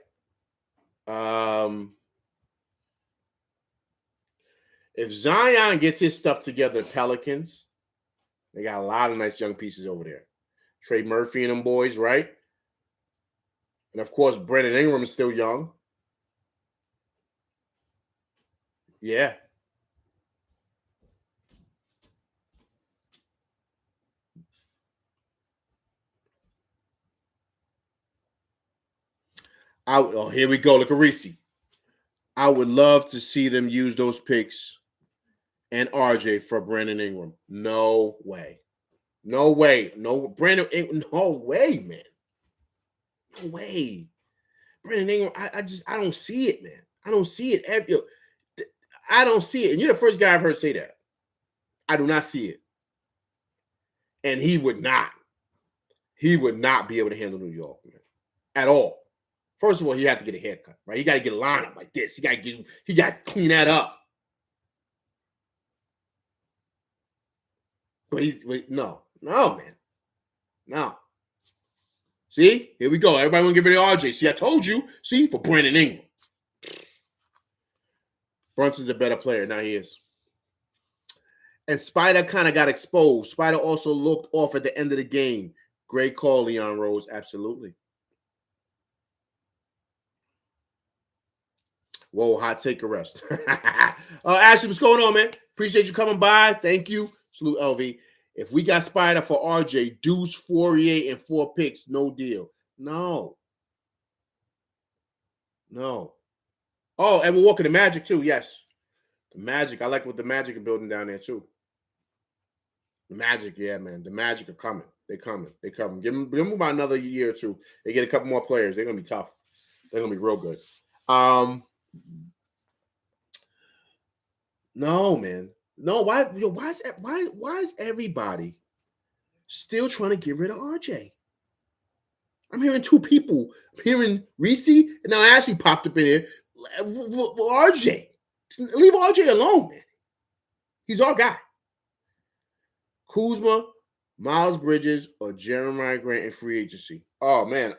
If Zion gets his stuff together, Pelicans, they got a lot of nice young pieces over there. Trey Murphy and them boys, right? And of course, Brandon Ingram is still young. Yeah. Here we go. Look at Reese. I would love to see them use those picks and RJ for Brandon Ingram. No way. No way. No, Brandon Ingram. No way, man. No way. Brandon Ingram, I don't see it, man. I don't see it. I don't see it. And you're the first guy I've heard say that. I do not see it. And he would not be able to handle New York, man, at all. First of all, he had to get a haircut, right? He got to get a lineup like this. He got to clean that up. But no, man. No. See, here we go. Everybody want to get rid of RJ. See, I told you. See, for Brandon Ingram. Brunson's a better player. Now he is. And Spider kind of got exposed. Spider also looked off at the end of the game. Great call, Leon Rose. Absolutely. Whoa, hot take arrest. Ashley, what's going on, man? Appreciate you coming by. Thank you. Salute, LV. If we got Spider for RJ, Deuce, Fourier, and 4 picks, no deal. No. Oh, and we're walking the Magic, too. Yes. The Magic. I like what the Magic are building down there, too. The Magic, yeah, man. The Magic are coming. They're coming. Give them about another year or two. They get a couple more players. They're going to be tough. They're going to be real good. No, man. No, why is everybody still trying to get rid of RJ? I'm hearing 2 people. I'm hearing Reese, and now Ashley popped up in here. RJ. Leave RJ alone, man. He's our guy. Kuzma, Miles Bridges, or Jeremiah Grant in free agency. Oh man.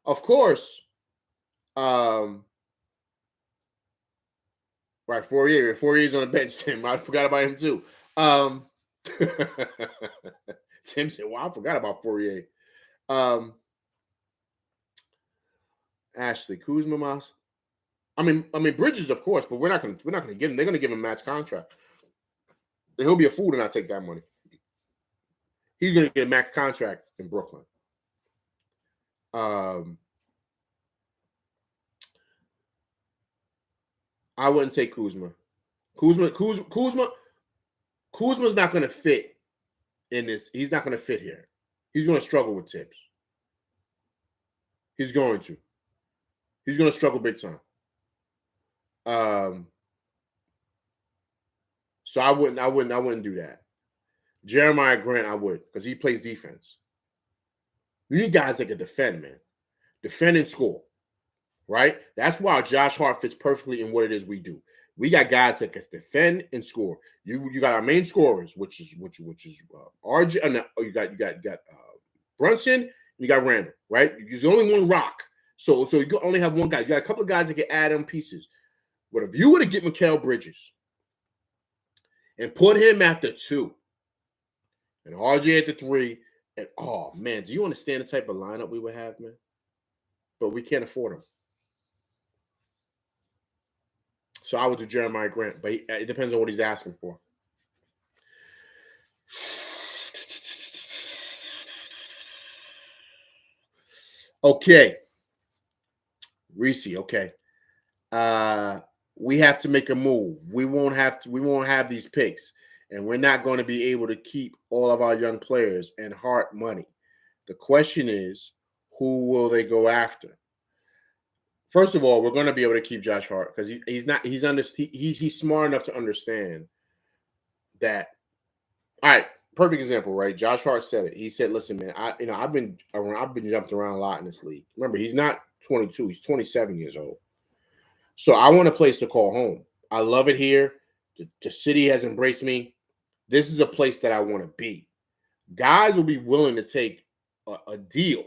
Of course. Right, Fourier's on the bench, Tim. I forgot about him too. Tim said, "Well, I forgot about Fourier." Ashley Kuzma, Miles. I mean, Bridges, of course, but we're not gonna get him. They're gonna give him a max contract. And he'll be a fool to not take that money. He's gonna get a max contract in Brooklyn. I wouldn't take Kuzma. Kuzma's not gonna fit in this. He's not gonna fit here. He's gonna struggle with Tibbs. He's going to. He's gonna struggle big time. So I wouldn't do that. Jeremiah Grant, I would, because he plays defense. You need guys that can defend, man. Defend and score. Right? That's why Josh Hart fits perfectly in what it is we do. We got guys that can defend and score. You got our main scorers, which is RJ. You got Brunson. You got Randall. Right? There's only one rock, so you only have one guy. You got a couple of guys that can add on pieces. But if you were to get Mikal Bridges and put him at the 2 and RJ at the 3, and oh man, do you understand the type of lineup we would have, man? But we can't afford him. So I would do Jeremiah Grant, but it depends on what he's asking for. Okay. Reese, okay. We have to make a move. We won't have these picks, and we're not going to be able to keep all of our young players and Hart money. The question is, who will they go after? First of all, we're going to be able to keep Josh Hart because he's smart enough to understand that. All right, perfect example, right? Josh Hart said it. He said, "Listen, man, I've been jumped around a lot in this league. Remember, he's not 22; he's 27 years old. So I want a place to call home. I love it here. The city has embraced me. This is a place that I want to be. Guys will be willing to take a deal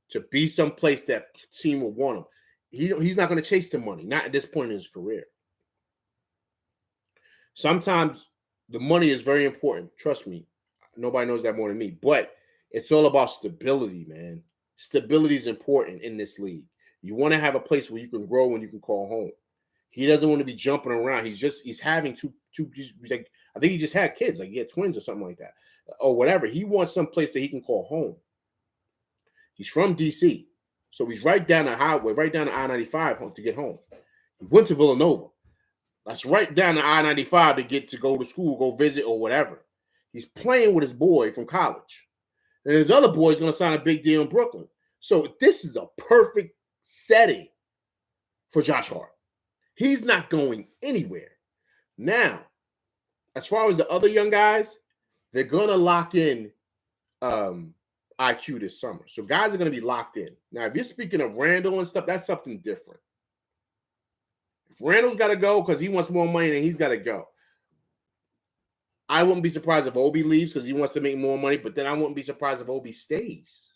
to be someplace that team will want him. He's not going to chase the money, not at this point in his career. Sometimes the money is very important. Trust me. Nobody knows that more than me. But it's all about stability, man. Stability is important in this league. You want to have a place where you can grow and you can call home. He doesn't want to be jumping around. He's having two like, I think he just had kids, like he had twins or something like that, or whatever. He wants some place that he can call home. He's from DC, so he's right down the highway, right down the I-95 to get home. He went to Villanova. That's right down the I-95 to go to school, go visit, or whatever. He's playing with his boy from college, and his other boy is going to sign a big deal in Brooklyn. So this is a perfect setting for Josh Hart. He's not going anywhere. Now, as far as the other young guys, they're going to lock in IQ this summer. So guys are going to be locked in. Now, if you're speaking of Randall and stuff, that's something different. If Randall's got to go because he wants more money, then he's got to go. I wouldn't be surprised if Obi leaves because he wants to make more money, but then I wouldn't be surprised if Obi stays.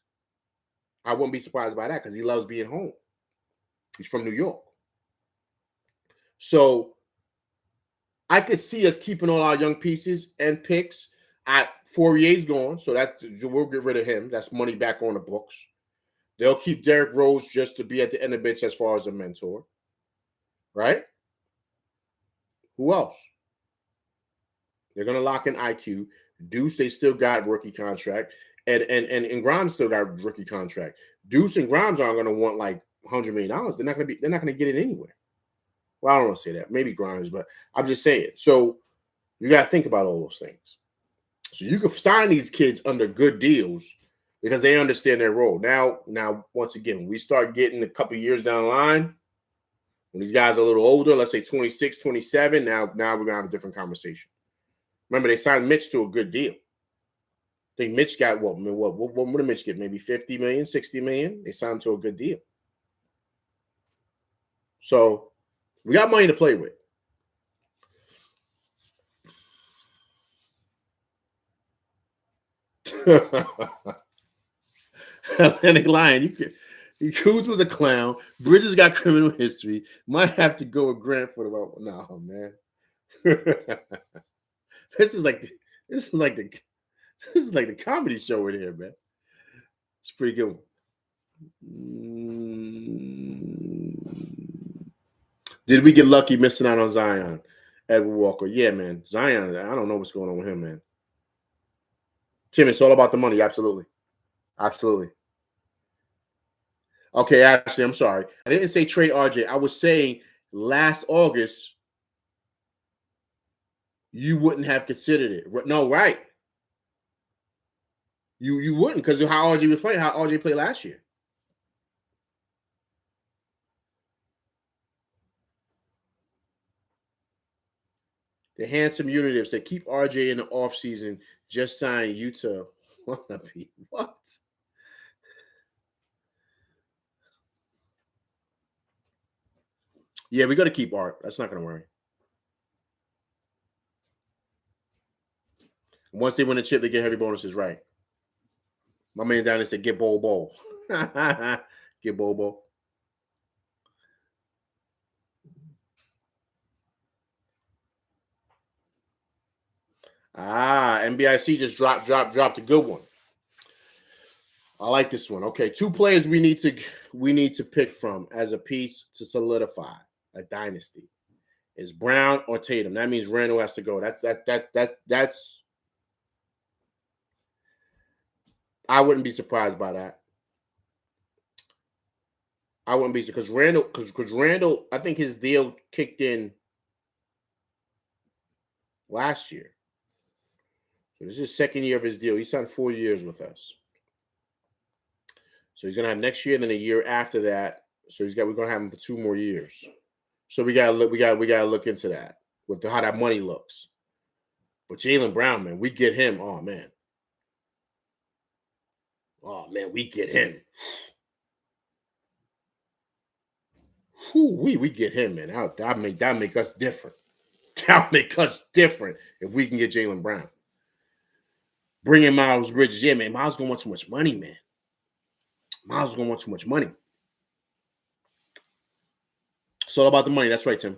I wouldn't be surprised by that because he loves being home. He's from New York. So I could see us keeping all our young pieces and picks. Fourier's gone, so we'll get rid of him. That's money back on the books. They'll keep Derrick Rose just to be at the end of the bench as far as a mentor. Right? Who else? They're going to lock in IQ. Deuce, they still got rookie contract. And Grimes still got rookie contract. Deuce and Grimes aren't going to want like $100 million. They're not going to get it anywhere. Well, I don't want to say that. Maybe Grimes, but I'm just saying. So you got to think about all those things. So you can sign these kids under good deals because they understand their role. Now, once again, we start getting a couple of years down the line, when these guys are a little older, let's say 26, 27, now we're going to have a different conversation. Remember, they signed Mitch to a good deal. I think Mitch got what did Mitch get? Maybe $50 million, $60 million? They signed him to a good deal. So we got money to play with. Atlantic Lion, you can. Cruz was a clown. Bridges got criminal history. Might have to go with Grant for the no, man. this is like the this is like the this is like the comedy show in here, man. It's a pretty good one. Did we get lucky missing out on Zion? Edward Walker. Yeah, man. Zion, I don't know what's going on with him, man. Tim, it's all about the money. Absolutely. Absolutely. Okay, Ashley, I'm sorry. I didn't say trade RJ. I was saying last August, you wouldn't have considered it. No, right. You wouldn't because of how RJ was playing, how RJ played last year. The handsome unitive said, keep RJ in the offseason. Just sign Utah. What? Yeah, we got to keep Art. That's not going to worry. Once they win the chip, they get heavy bonuses, right? My man down there said, get Bowl. Get Bowl. NBIC just dropped a good one. I like this one. Okay, 2 players we need to pick from as a piece to solidify a dynasty. Is Brown or Tatum? That means Randall has to go. That's I wouldn't be surprised by that. I wouldn't be because Randall, I think his deal kicked in last year. So this is his second year of his deal. He signed 4 years with us. So he's gonna have next year, and then a year after that. So we're gonna have him for 2 more years. So we gotta look into that with how that money looks. But Jalen Brown, man, we get him. Oh man, we get him. We get him, man. That make us different. That'll make us different if we can get Jalen Brown. Bring in Miles Bridges. Yeah, man. Miles gonna want too much money, man. Miles is gonna want too much money. It's all about the money. That's right, Tim.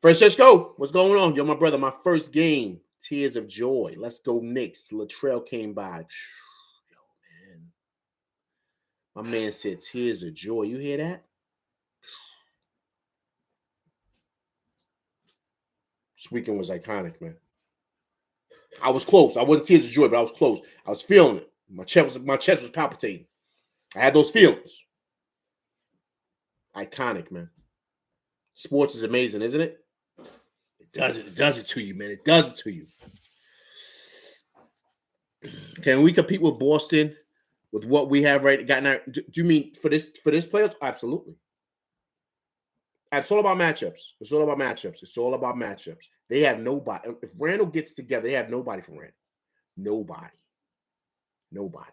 Francisco, what's going on? Yo, my brother, my first game. Tears of joy. Let's go Knicks. Latrell came by. Yo, man. My man said tears of joy. You hear that? This weekend was iconic, man. I was close. I wasn't tears of joy, but I was close. I was feeling it. My chest was palpitating. I had those feelings. Iconic, man. Sports is amazing, isn't it? It does it to you, man. It does it to you. Can we compete with Boston with what we have right now? Do you mean for this playoffs? Absolutely. It's all about matchups. It's all about matchups. They have nobody. If Randall gets together, they have nobody for Randall. Nobody.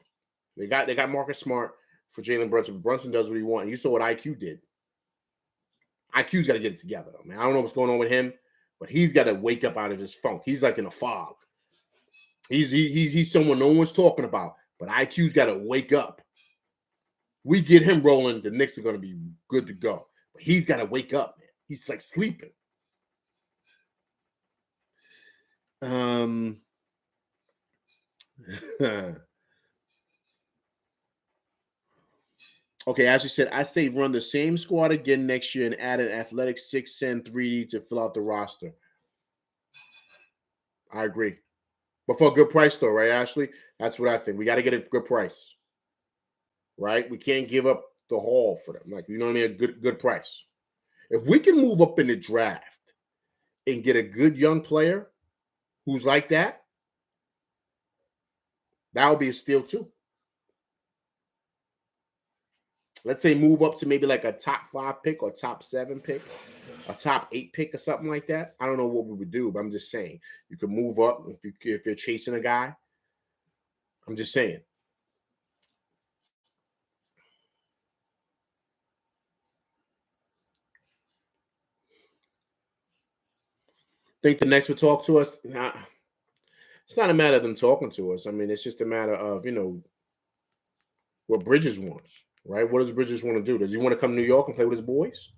They got Marcus Smart for Jalen Brunson. Brunson does what he wants. You saw what IQ did. IQ's got to get it together. I mean, I don't know what's going on with him, but he's got to wake up out of his funk. He's like in a fog. He's someone no one's talking about, but IQ's got to wake up. We get him rolling, the Knicks are going to be good to go. But he's got to wake up, man. He's like sleeping. Okay, as you said, I say run the same squad again next year and add an athletic 6'10" 3D to fill out the roster. I agree. But for a good price, though, right, Ashley? That's what I think. We got to get a good price, right? We can't give up the haul for them. Like, you know what I mean? A good price. If we can move up in the draft and get a good young player who's like that, that would be a steal too. Let's say move up to maybe like a top 5 pick or top 7 pick, a top 8 pick or something like that. I don't know what we would do, but I'm just saying you could move up if you're chasing a guy. I'm just saying. Think the Nets would talk to us? Nah, it's not a matter of them talking to us. I mean, it's just a matter of, what Bridges wants, right? What does Bridges want to do? Does he want to come to New York and play with his boys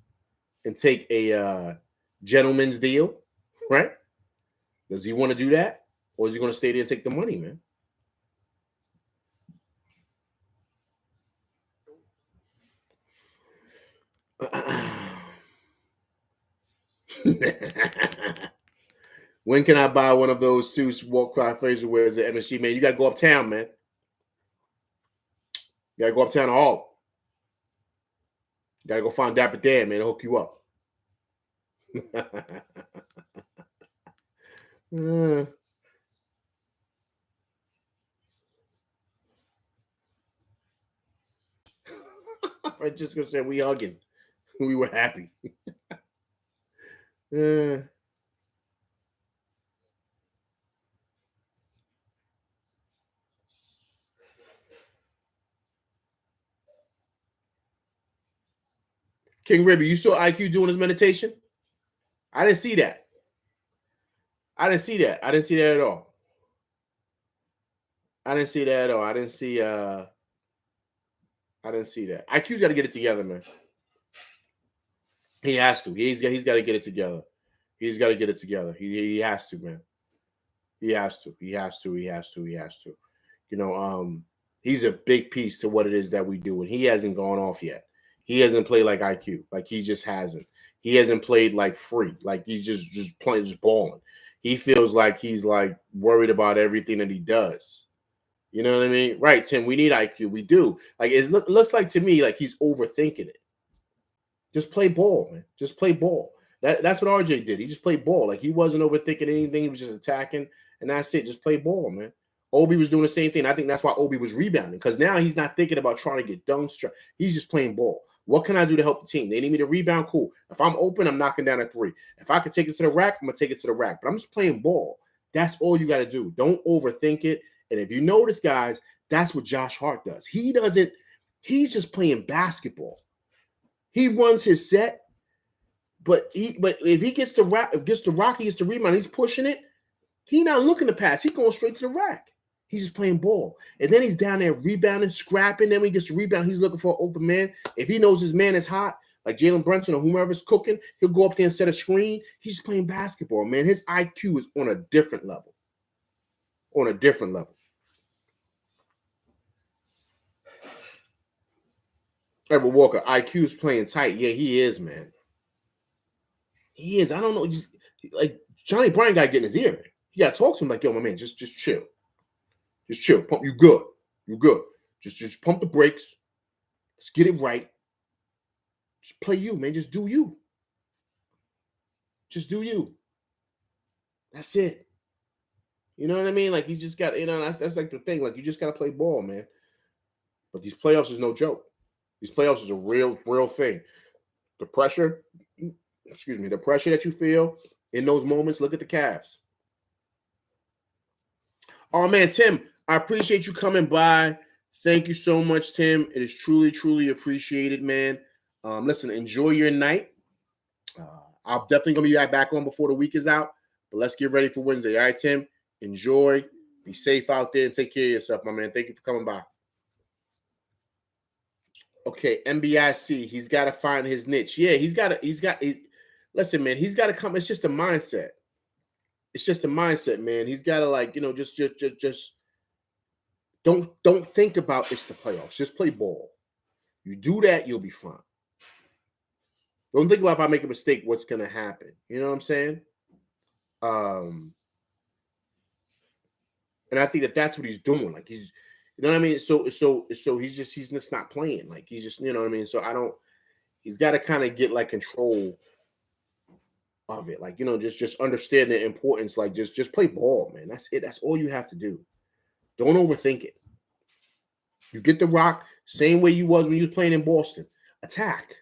and take a gentleman's deal, right? Does he want to do that? Or is he going to stay there and take the money, man? When can I buy one of those suits Walt Cry Fraser wears at MSG? Man, you got to go uptown, man. You got to go uptown to Harlem. You got to go find Dapper Dan, man, to hook you up. Francisco said we hugging. We were happy. King Ribby, you saw IQ doing his meditation? I didn't see that. I didn't see that at all. I didn't see that. IQ's got to get it together, man. He has to. He's got to get it together. He's got to get it together. He has to, man. He has to. He's a big piece to what it is that we do, and he hasn't gone off yet. He hasn't played like IQ. Like, he just hasn't. He hasn't played like free. Like, he's just playing, just balling. He feels like he's like worried about everything that he does. You know what I mean? Right, Tim, we need IQ. We do. Like, it looks like to me like he's overthinking it. Just play ball, man. Just play ball. That's what RJ did. He just played ball. Like, he wasn't overthinking anything. He was just attacking, and that's it. Just play ball, man. Obi was doing the same thing. I think that's why Obi was rebounding, because now he's not thinking about trying to get dunks. He's just playing ball. What can I do to help the team? They need me to rebound? Cool. If I'm open, I'm knocking down a three. If I could take it to the rack, I'm going to take it to the rack. But I'm just playing ball. That's all you got to do. Don't overthink it. And if you notice, guys, that's what Josh Hart does. He's just playing basketball. He runs his set, but if he gets the rack, he gets the rebound, he's pushing it, he's not looking to pass. He's going straight to the rack. He's just playing ball. And then he's down there rebounding, scrapping. Then when he gets the rebound, he's looking for an open man. If he knows his man is hot, like Jalen Brunson or whomever's cooking, he'll go up there and set a screen. He's just playing basketball, man. His IQ is on a different level. Edward Walker, IQ is playing tight. Yeah, he is, man. He is. I don't know. Like, Johnny Bryan got to get in his ear, man. He got to talk to him like, yo, my man, just chill. Just chill. Pump. You good. Just pump the brakes. Let's get it right. Just play you, man. Just do you. That's it. You know what I mean? Like, you just got, that's like the thing. Like, you just got to play ball, man. But these playoffs is no joke. These playoffs is a real thing. The pressure that you feel in those moments, look at the Cavs. Oh, man, Tim, I appreciate you coming by. Thank you so much, Tim. It is truly, truly appreciated, man. Listen, enjoy your night. I'm definitely going to be back on before the week is out, but let's get ready for Wednesday. All right, Tim? Enjoy. Be safe out there and take care of yourself, my man. Thank you for coming by. Okay, NBIC. He's got to find his niche. Yeah, listen, man, he's got to come. It's just a mindset. Man. He's got to just don't think about it's the playoffs. Just play ball. You do that, you'll be fine. Don't think about if I make a mistake, what's going to happen. You know what I'm saying? And I think that's what he's doing. Like, he's, you know what I mean? So he's just not playing. Like, he's just, you know what I mean? So he's got to kind of get like control of it. Like, just understand the importance. Like, just play ball, man. That's it. That's all you have to do. Don't overthink it. You get the rock, same way you was when you was playing in Boston. Attack.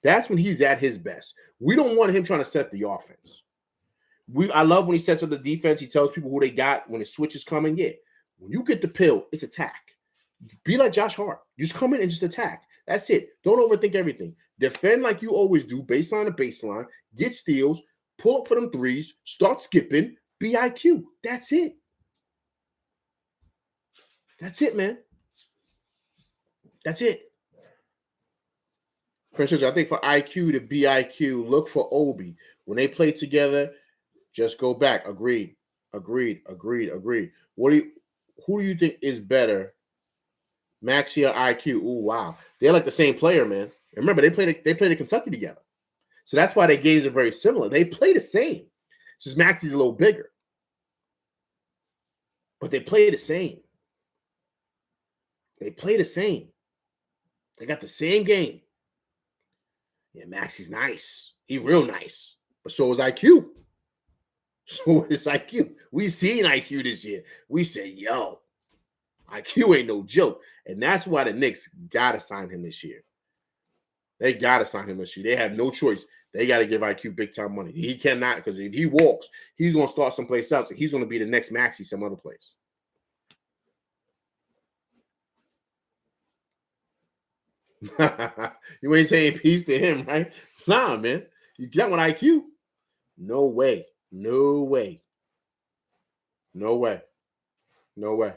That's when he's at his best. We don't want him trying to set up the offense. I love when he sets up the defense. He tells people who they got when the switch is coming. Yeah. When you get the pill, it's attack. Be like Josh Hart. Just come in and just attack. That's it. Don't overthink everything. Defend like you always do, baseline to baseline. Get steals. pull up for them threes, start skipping, be IQ. That's it. That's it, man. That's it. For instance, I think for IQ to be IQ, look for Obi. When they play together, just go back. Agreed. Who do you think is better, Maxey or IQ? Ooh, wow. They're like the same player, man. Remember, they played at Kentucky together. So that's why their games are very similar. They play the same. Just Maxey's a little bigger. But they play the same. They play the same. They got the same game. Yeah, Maxey's nice. He real nice. But so is IQ. So is IQ. We seen IQ this year. We said, yo, IQ ain't no joke. And that's why the Knicks got to sign him this year. They got to sign him this year. They have no choice. They got to give IQ big time money. He cannot, because if he walks, he's going to start someplace else. He's going to be the next Maxey some other place. You ain't saying peace to him, right? Nah, man. You got one IQ? No way. No way. No way. No way.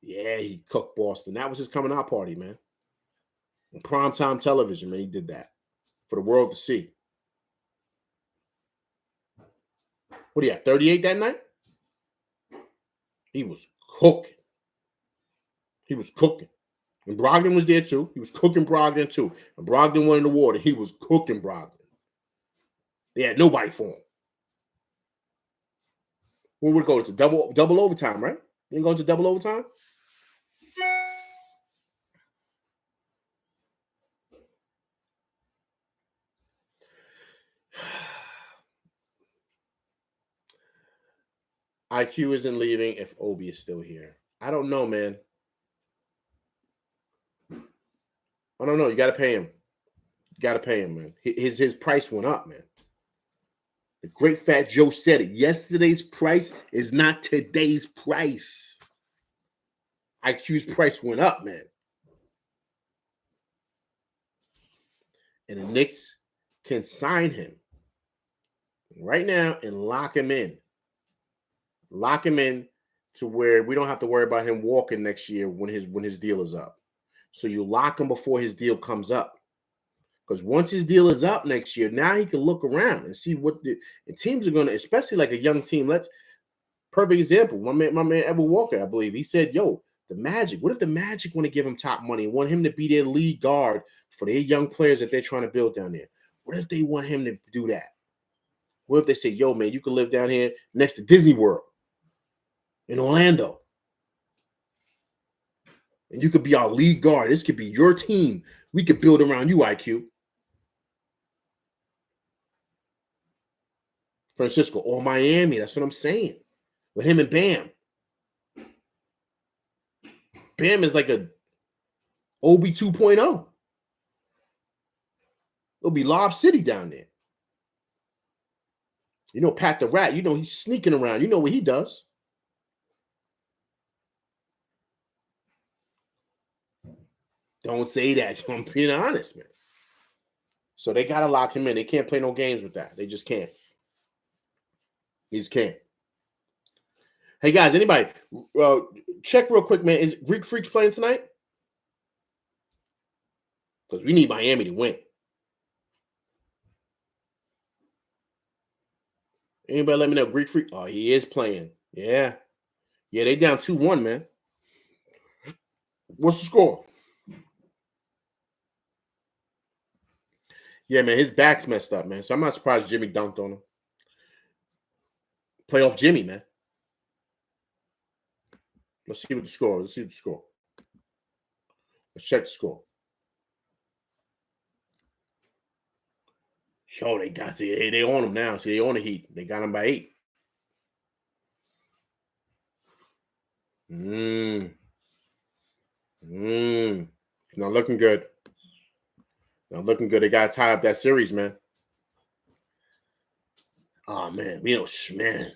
Yeah, he cooked Boston. That was his coming out party, man. On primetime television, man, he did that for the world to see. What do you have, 38 that night? He was cooking. He was cooking. And Brogdon was there too. He was cooking Brogdon too. And Brogdon won in the water. He was cooking Brogdon. They had nobody for him. When would it go to double overtime, right? You go to double overtime? IQ isn't leaving if Obi is still here. I don't know, man. I don't know. You got to pay him. You got to pay him, man. His price went up, man. The great Fat Joe said it. Yesterday's price is not today's price. IQ's price went up, man. And the Knicks can sign him right now and lock him in. Lock him in to where we don't have to worry about him walking next year when his deal is up. So you lock him before his deal comes up. Because once his deal is up next year, now he can look around and see what the teams are going to, especially like a young team. Perfect example. My man Edward Walker, I believe, he said, yo, the Magic, what if the Magic want to give him top money and want him to be their lead guard for their young players that they're trying to build down there? What if they want him to do that? What if they say, yo, man, you can live down here next to Disney World in Orlando? And you could be our lead guard. This could be your team. We could build around you, IQ. Francisco or Miami. That's what I'm saying. With him and Bam. Bam is like a Obi 2.0. It'll be Lob City down there. You know, Pat the Rat, you know, he's sneaking around. You know what he does. Don't say that. I'm being honest, man. So they got to lock him in. They can't play no games with that. They just can't. He just can't. Hey, guys, anybody, check real quick, man. Is Greek Freaks playing tonight? Because we need Miami to win. Anybody let me know? Greek Freak? Oh, he is playing. Yeah. Yeah, they down 2-1, man. What's the score? Yeah, man, his back's messed up, man. So I'm not surprised Jimmy dunked on him. Playoff Jimmy, man. Let's see what the score is. Let's check the score. Yo, they on him now. See, they on the Heat. They got him by 8. Not looking good. Not looking good. They got to tie up that series, man. Oh, man. Man.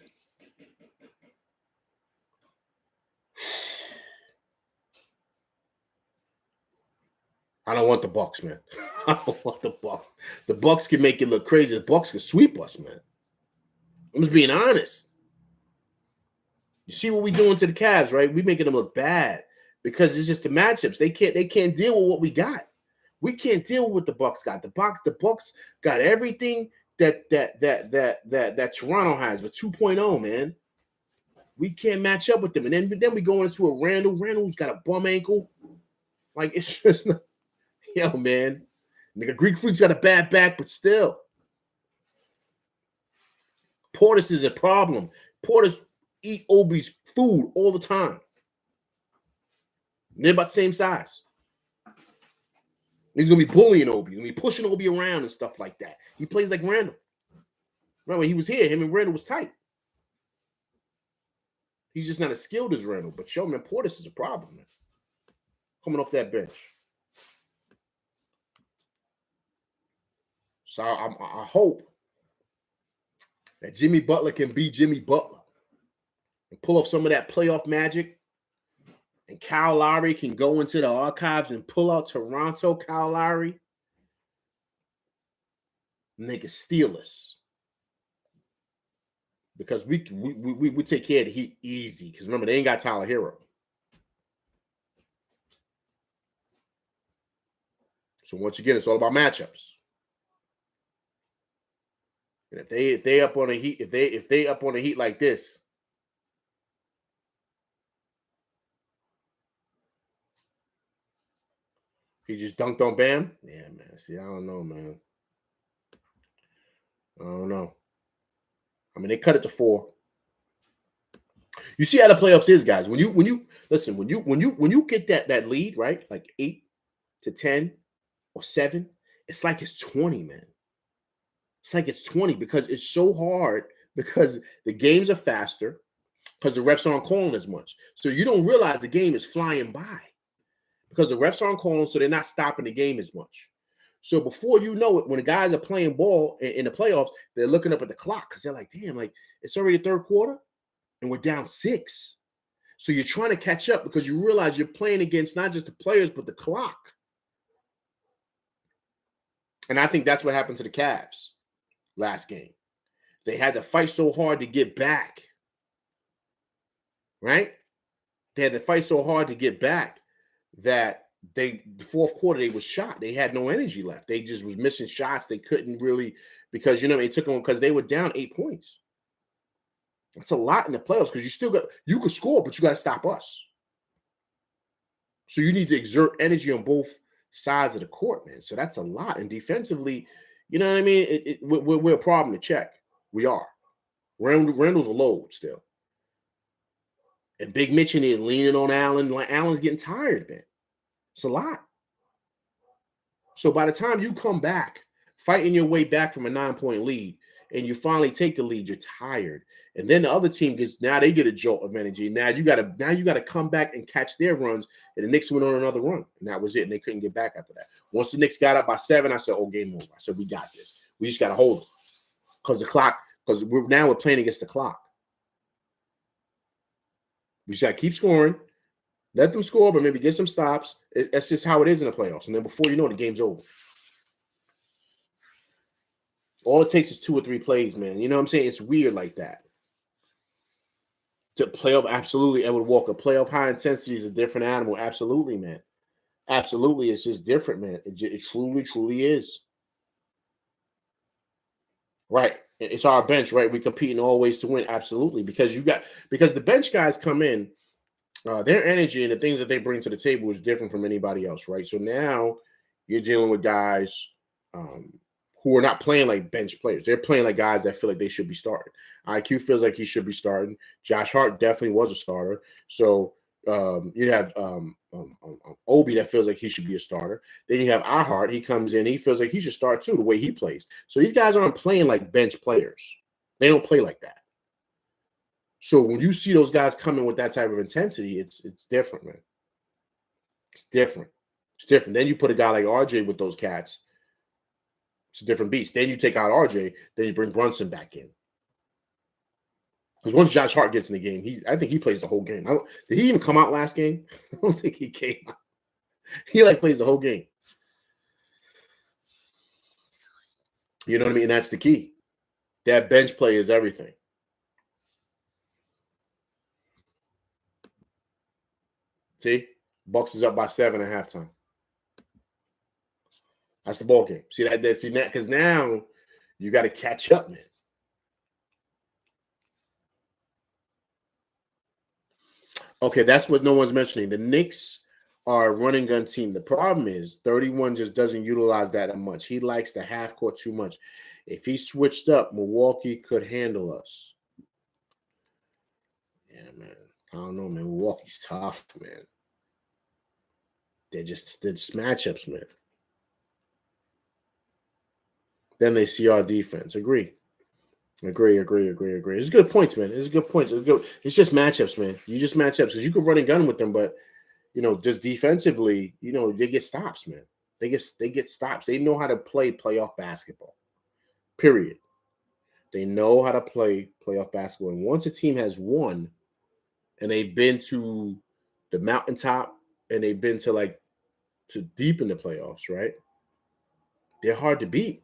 I don't want the Bucks, man. I don't want the Bucks. The Bucks can make it look crazy. The Bucks can sweep us, man. I'm just being honest. You see what we doing to the Cavs, right? We making them look bad because it's just the matchups. They can't deal with what we got. We can't deal with what the Bucks got. The Bucks got everything that Toronto has, but 2.0, man. We can't match up with them. And then we go into a Randall. Randall's got a bum ankle. Like, it's just not, yo, man. Nigga, Greek Freak's got a bad back, but still. Portis is a problem. Portis eat Obi's food all the time. They're about the same size. He's going to be bullying Obi. He's going to be pushing Obi around and stuff like that. He plays like Randall. Right, when he was here, him and Randall was tight. He's just not as skilled as Randall. But show, man, Portis is a problem, man. Coming off that bench. So I hope that Jimmy Butler can be Jimmy Butler and pull off some of that playoff magic. And Kyle Lowry can go into the archives and pull out Toronto Kyle Lowry. And they can steal us. Because we take care of the Heat easy. Because remember, they ain't got Tyler Hero. So once again, it's all about matchups. And if they up on the Heat, if they up on the Heat like this, he just dunked on Bam. Yeah, man. See, I don't know, man. I don't know. I mean, they cut it to 4. You see how the playoffs is, guys. When you listen, when you get that lead, right? Like 8 to 10 or 7, it's like it's 20, man. It's like it's 20 because it's so hard because the games are faster because the refs aren't calling as much. So you don't realize the game is flying by because the refs aren't calling, so they're not stopping the game as much. So before you know it, when the guys are playing ball in the playoffs, they're looking up at the clock because they're like, damn, like it's already the third quarter and we're down 6. So you're trying to catch up because you realize you're playing against not just the players, but the clock. And I think that's what happened to the Cavs last game. They had to fight so hard to get back. Right? They had to fight so hard to get back that the fourth quarter, they was shot. They had no energy left. They just was missing shots. They couldn't really, because, it took them because they were down 8 points. That's a lot in the playoffs because you could score, but you got to stop us. So you need to exert energy on both sides of the court, man. So that's a lot. And defensively, you know what I mean? We're a problem to check. We are. Randall's a load still. And Big Mitch is leaning on Allen. Like Allen's getting tired, man. It's a lot. So by the time you come back, fighting your way back from a 9-point lead, and you finally take the lead, you're tired. And then the other team they get a jolt of energy. Now you gotta come back and catch their runs. And the Knicks went on another run. And that was it. And they couldn't get back after that. Once the Knicks got up by 7, I said, oh, game over. I said, we got this. We just gotta hold them. Because we're playing against the clock. We just gotta keep scoring. Let them score, but maybe get some stops. That's just how it is in the playoffs. And then before you know it, the game's over. All it takes is 2 or 3 plays, man. You know what I'm saying? It's weird like that. To playoff, absolutely, Edward Walker. Playoff high intensity is a different animal. Absolutely, man. Absolutely. It's just different, man. It truly, truly is. Right. It's our bench, right? We're competing always to win. Absolutely. Because the bench guys come in. Their energy and the things that they bring to the table is different from anybody else, right? So now you're dealing with guys who are not playing like bench players. They're playing like guys that feel like they should be starting. IQ feels like he should be starting. Josh Hart definitely was a starter. So you have Obi that feels like he should be a starter. Then you have Hart. He comes in. He feels like he should start too, the way he plays. So these guys aren't playing like bench players. They don't play like that. So when you see those guys coming with that type of intensity, it's different, man. It's different. It's different. Then you put a guy like RJ with those cats. It's a different beast. Then you take out RJ, then you bring Brunson back in. Because once Josh Hart gets in the game, I think he plays the whole game. Did he even come out last game? I don't think he came out. He plays the whole game. You know what I mean? That's the key. That bench play is everything. See? Bucks is up by 7 at halftime. That's the ball game. See that? See that? Because now you got to catch up, man. Okay, that's what no one's mentioning. The Knicks are a running gun team. The problem is 31 just doesn't utilize that much. He likes the half court too much. If he switched up, Milwaukee could handle us. Yeah, man. I don't know, man. Milwaukee's tough, man. They're just matchups, man. Then they see our defense. Agree. It's good points, man. It's good points. It's just matchups, man. You just matchups because you can run and gun with them, but just defensively, they get stops, man. They get stops. They know how to play playoff basketball. Period. They know how to play playoff basketball. And once a team has won, and they've been to the mountaintop, and they've been to deep in the playoffs, right? They're hard to beat.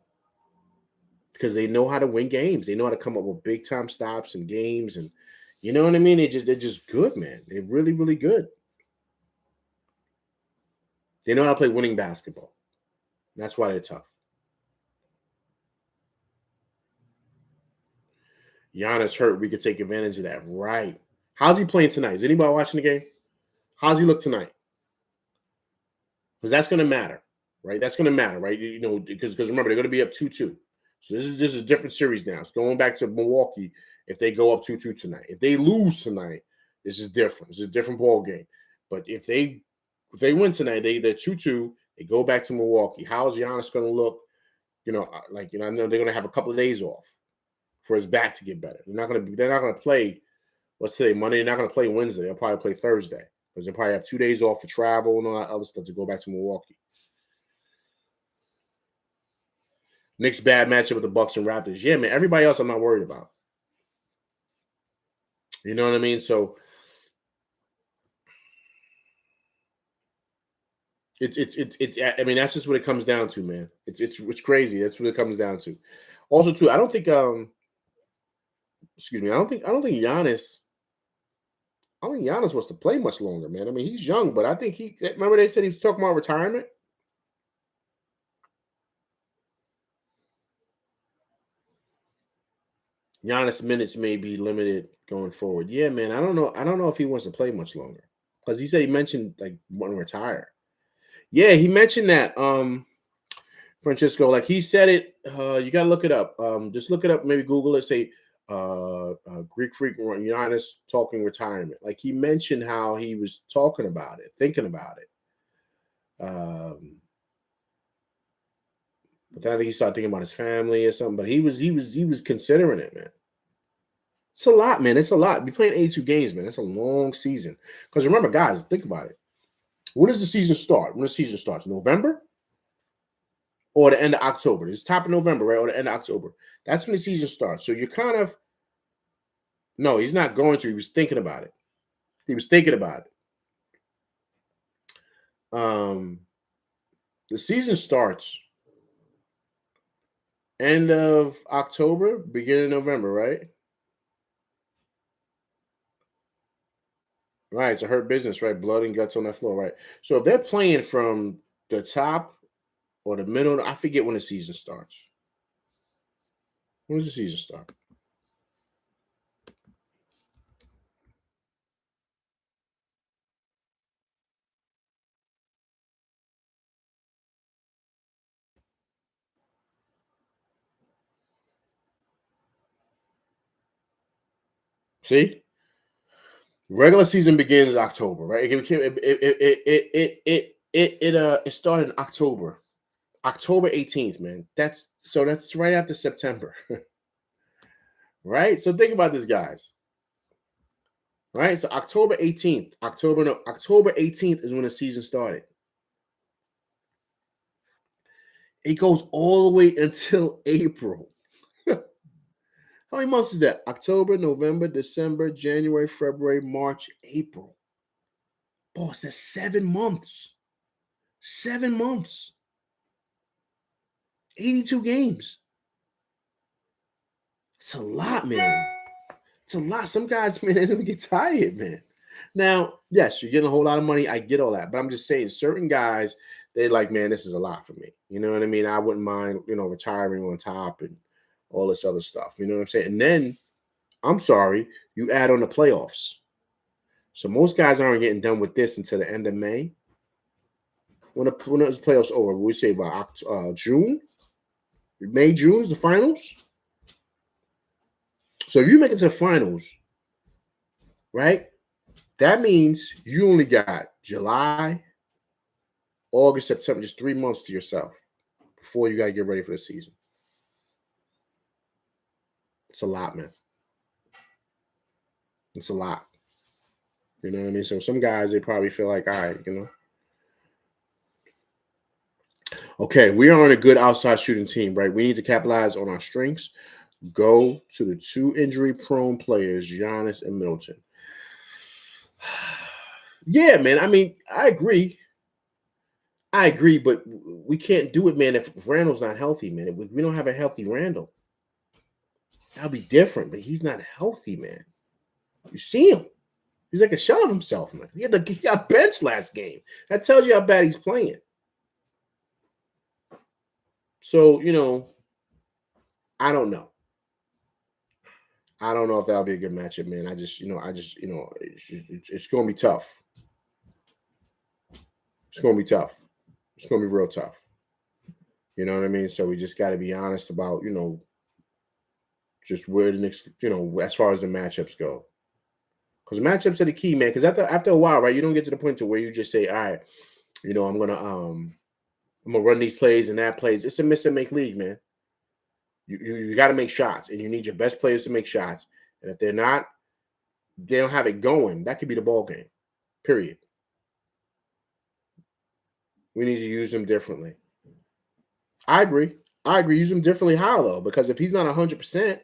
Because they know how to win games. They know how to come up with big time stops and games, and you know what I mean. They're just good, man. They're really, really good. They know how to play winning basketball. That's why they're tough. Giannis hurt. We could take advantage of that, right? How's he playing tonight? Is anybody watching the game? How's he look tonight? Because that's going to matter, right? That's going to matter, right? Because remember they're going to be up 2-2. So this is a different series now. It's going back to Milwaukee if they go up 2-2 tonight. If they lose tonight, this is different. It's a different ball game. But if they win tonight, they're 2-2. They go back to Milwaukee. How's Giannis going to look? I know they're going to have a couple of days off for his back to get better. They're not going to play. What's today? Monday. They're not going to play Wednesday. They'll probably play Thursday because they'll probably have 2 days off for travel and all that other stuff to go back to Milwaukee. Knicks bad matchup with the Bucks and Raptors. Yeah, man. Everybody else I'm not worried about. You know what I mean? So it's I mean, that's just what it comes down to, man. It's crazy. That's what it comes down to. Also, too, I don't think excuse me, I don't think Giannis wants to play much longer, man. I mean, he's young, but I think remember they said he was talking about retirement? Giannis minutes may be limited going forward. Yeah, man. I don't know if he wants to play much longer. Because he said he mentioned want to retire. Yeah, he mentioned that. Francisco, he said it. You gotta look it up. Just look it up, maybe Google it, say Greek Freak Giannis talking retirement. He mentioned how he was talking about it, thinking about it. But then I think he started thinking about his family or something. But he was considering it, man. It's a lot, man. It's a lot. Be playing 82 games, man. That's a long season. Because remember, guys, think about it. When does the season start? When the season starts? November? Or the end of October? It's top of November, right? Or the end of October. That's when the season starts. So you're kind of... No, he's not going to. He was thinking about it. The season starts end of October, beginning of November, right? Right, it's a hurt business, right? Blood and guts on that floor, right? So if they're playing from the top or the middle, I forget when the season starts. When does the season start? See, regular season begins October, right? It started in October, October 18th, man. That's right after September, right? So think about this, guys. Right, so October 18th, October 18th is when the season started. It goes all the way until April. How many months is that? October, November, December, January, February, March, April. Boss, that's 7 months. 7 months. 82 games. It's a lot, man. It's a lot. Some guys, man, they don't get tired, man. Now, yes, you're getting a whole lot of money. I get all that. But I'm just saying, certain guys, they like, man, this is a lot for me. You know what I mean? I wouldn't mind, retiring on top and all this other stuff. You know what I'm saying? And then, I'm sorry, you add on the playoffs. So most guys aren't getting done with this until the end of May. When the playoffs over, we say about June, May, June is the finals. So if you make it to the finals, right? That means you only got July, August, September, just 3 months to yourself before you got to get ready for the season. It's a lot, man. It's a lot. You know what I mean? So some guys, they probably feel like, all right, Okay, we are on a good outside shooting team, right? We need to capitalize on our strengths. Go to the 2 injury-prone players, Giannis and Middleton. Yeah, man. I mean, I agree, but we can't do it, man, if Randall's not healthy, man. If we don't have a healthy Randall, that'll be different, but he's not healthy, man. You see him. He's like a shell of himself, man. He got benched last game. That tells you how bad he's playing. So, I don't know. I don't know if that'll be a good matchup, man. It's going to be tough. It's going to be tough. It's going to be real tough. You know what I mean? So we just got to be honest about, just where the Knicks, as far as the matchups go. Because matchups are the key, man. Because after a while, right, you don't get to the point to where you just say, all right, I'm gonna run these plays and that plays. It's a miss and make league, man. You got to make shots, and you need your best players to make shots. And if they're not, they don't have it going. That could be the ball game. Period. We need to use them differently. I agree. Use him differently. How though? Because if he's not 100%,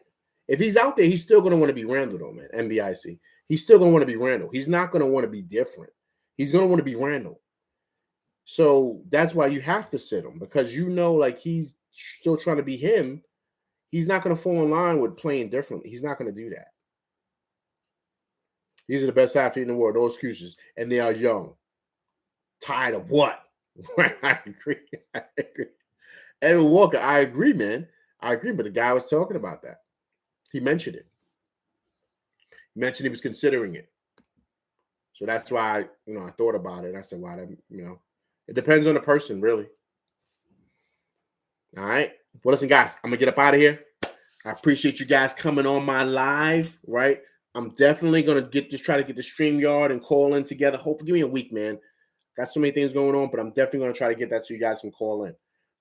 if he's out there, he's still going to want to be Randall, though, man. NBIC. He's still going to want to be Randall. He's not going to want to be different. He's going to want to be Randall. So that's why you have to sit him, because like he's still trying to be him. He's not going to fall in line with playing differently. He's not going to do that. These are the best athletes in the world. No excuses, and they are young. Tired of what? I agree. Edwin Walker, I agree, man. I agree, but the guy was talking about that. He mentioned it. He mentioned he was considering it. So that's why, I thought about it. And I said, wow, it depends on the person, really. All right. Well, listen, guys, I'm going to get up out of here. I appreciate you guys coming on my live, right? I'm definitely going to try to get the StreamYard and call in together. Hopefully, give me a week, man. Got so many things going on, but I'm definitely going to try to get that so you guys can call in.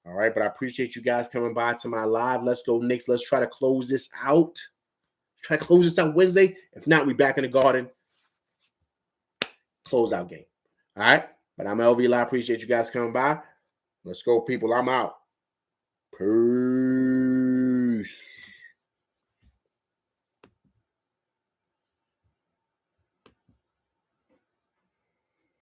All right. But I appreciate you guys coming by to my live. Let's go, Knicks. Let's try to close this out. Try to close this out Wednesday. If not, we back in the Garden. Closeout game. All right. But I'm LV Live. Appreciate you guys coming by. Let's go, people. I'm out. Peace.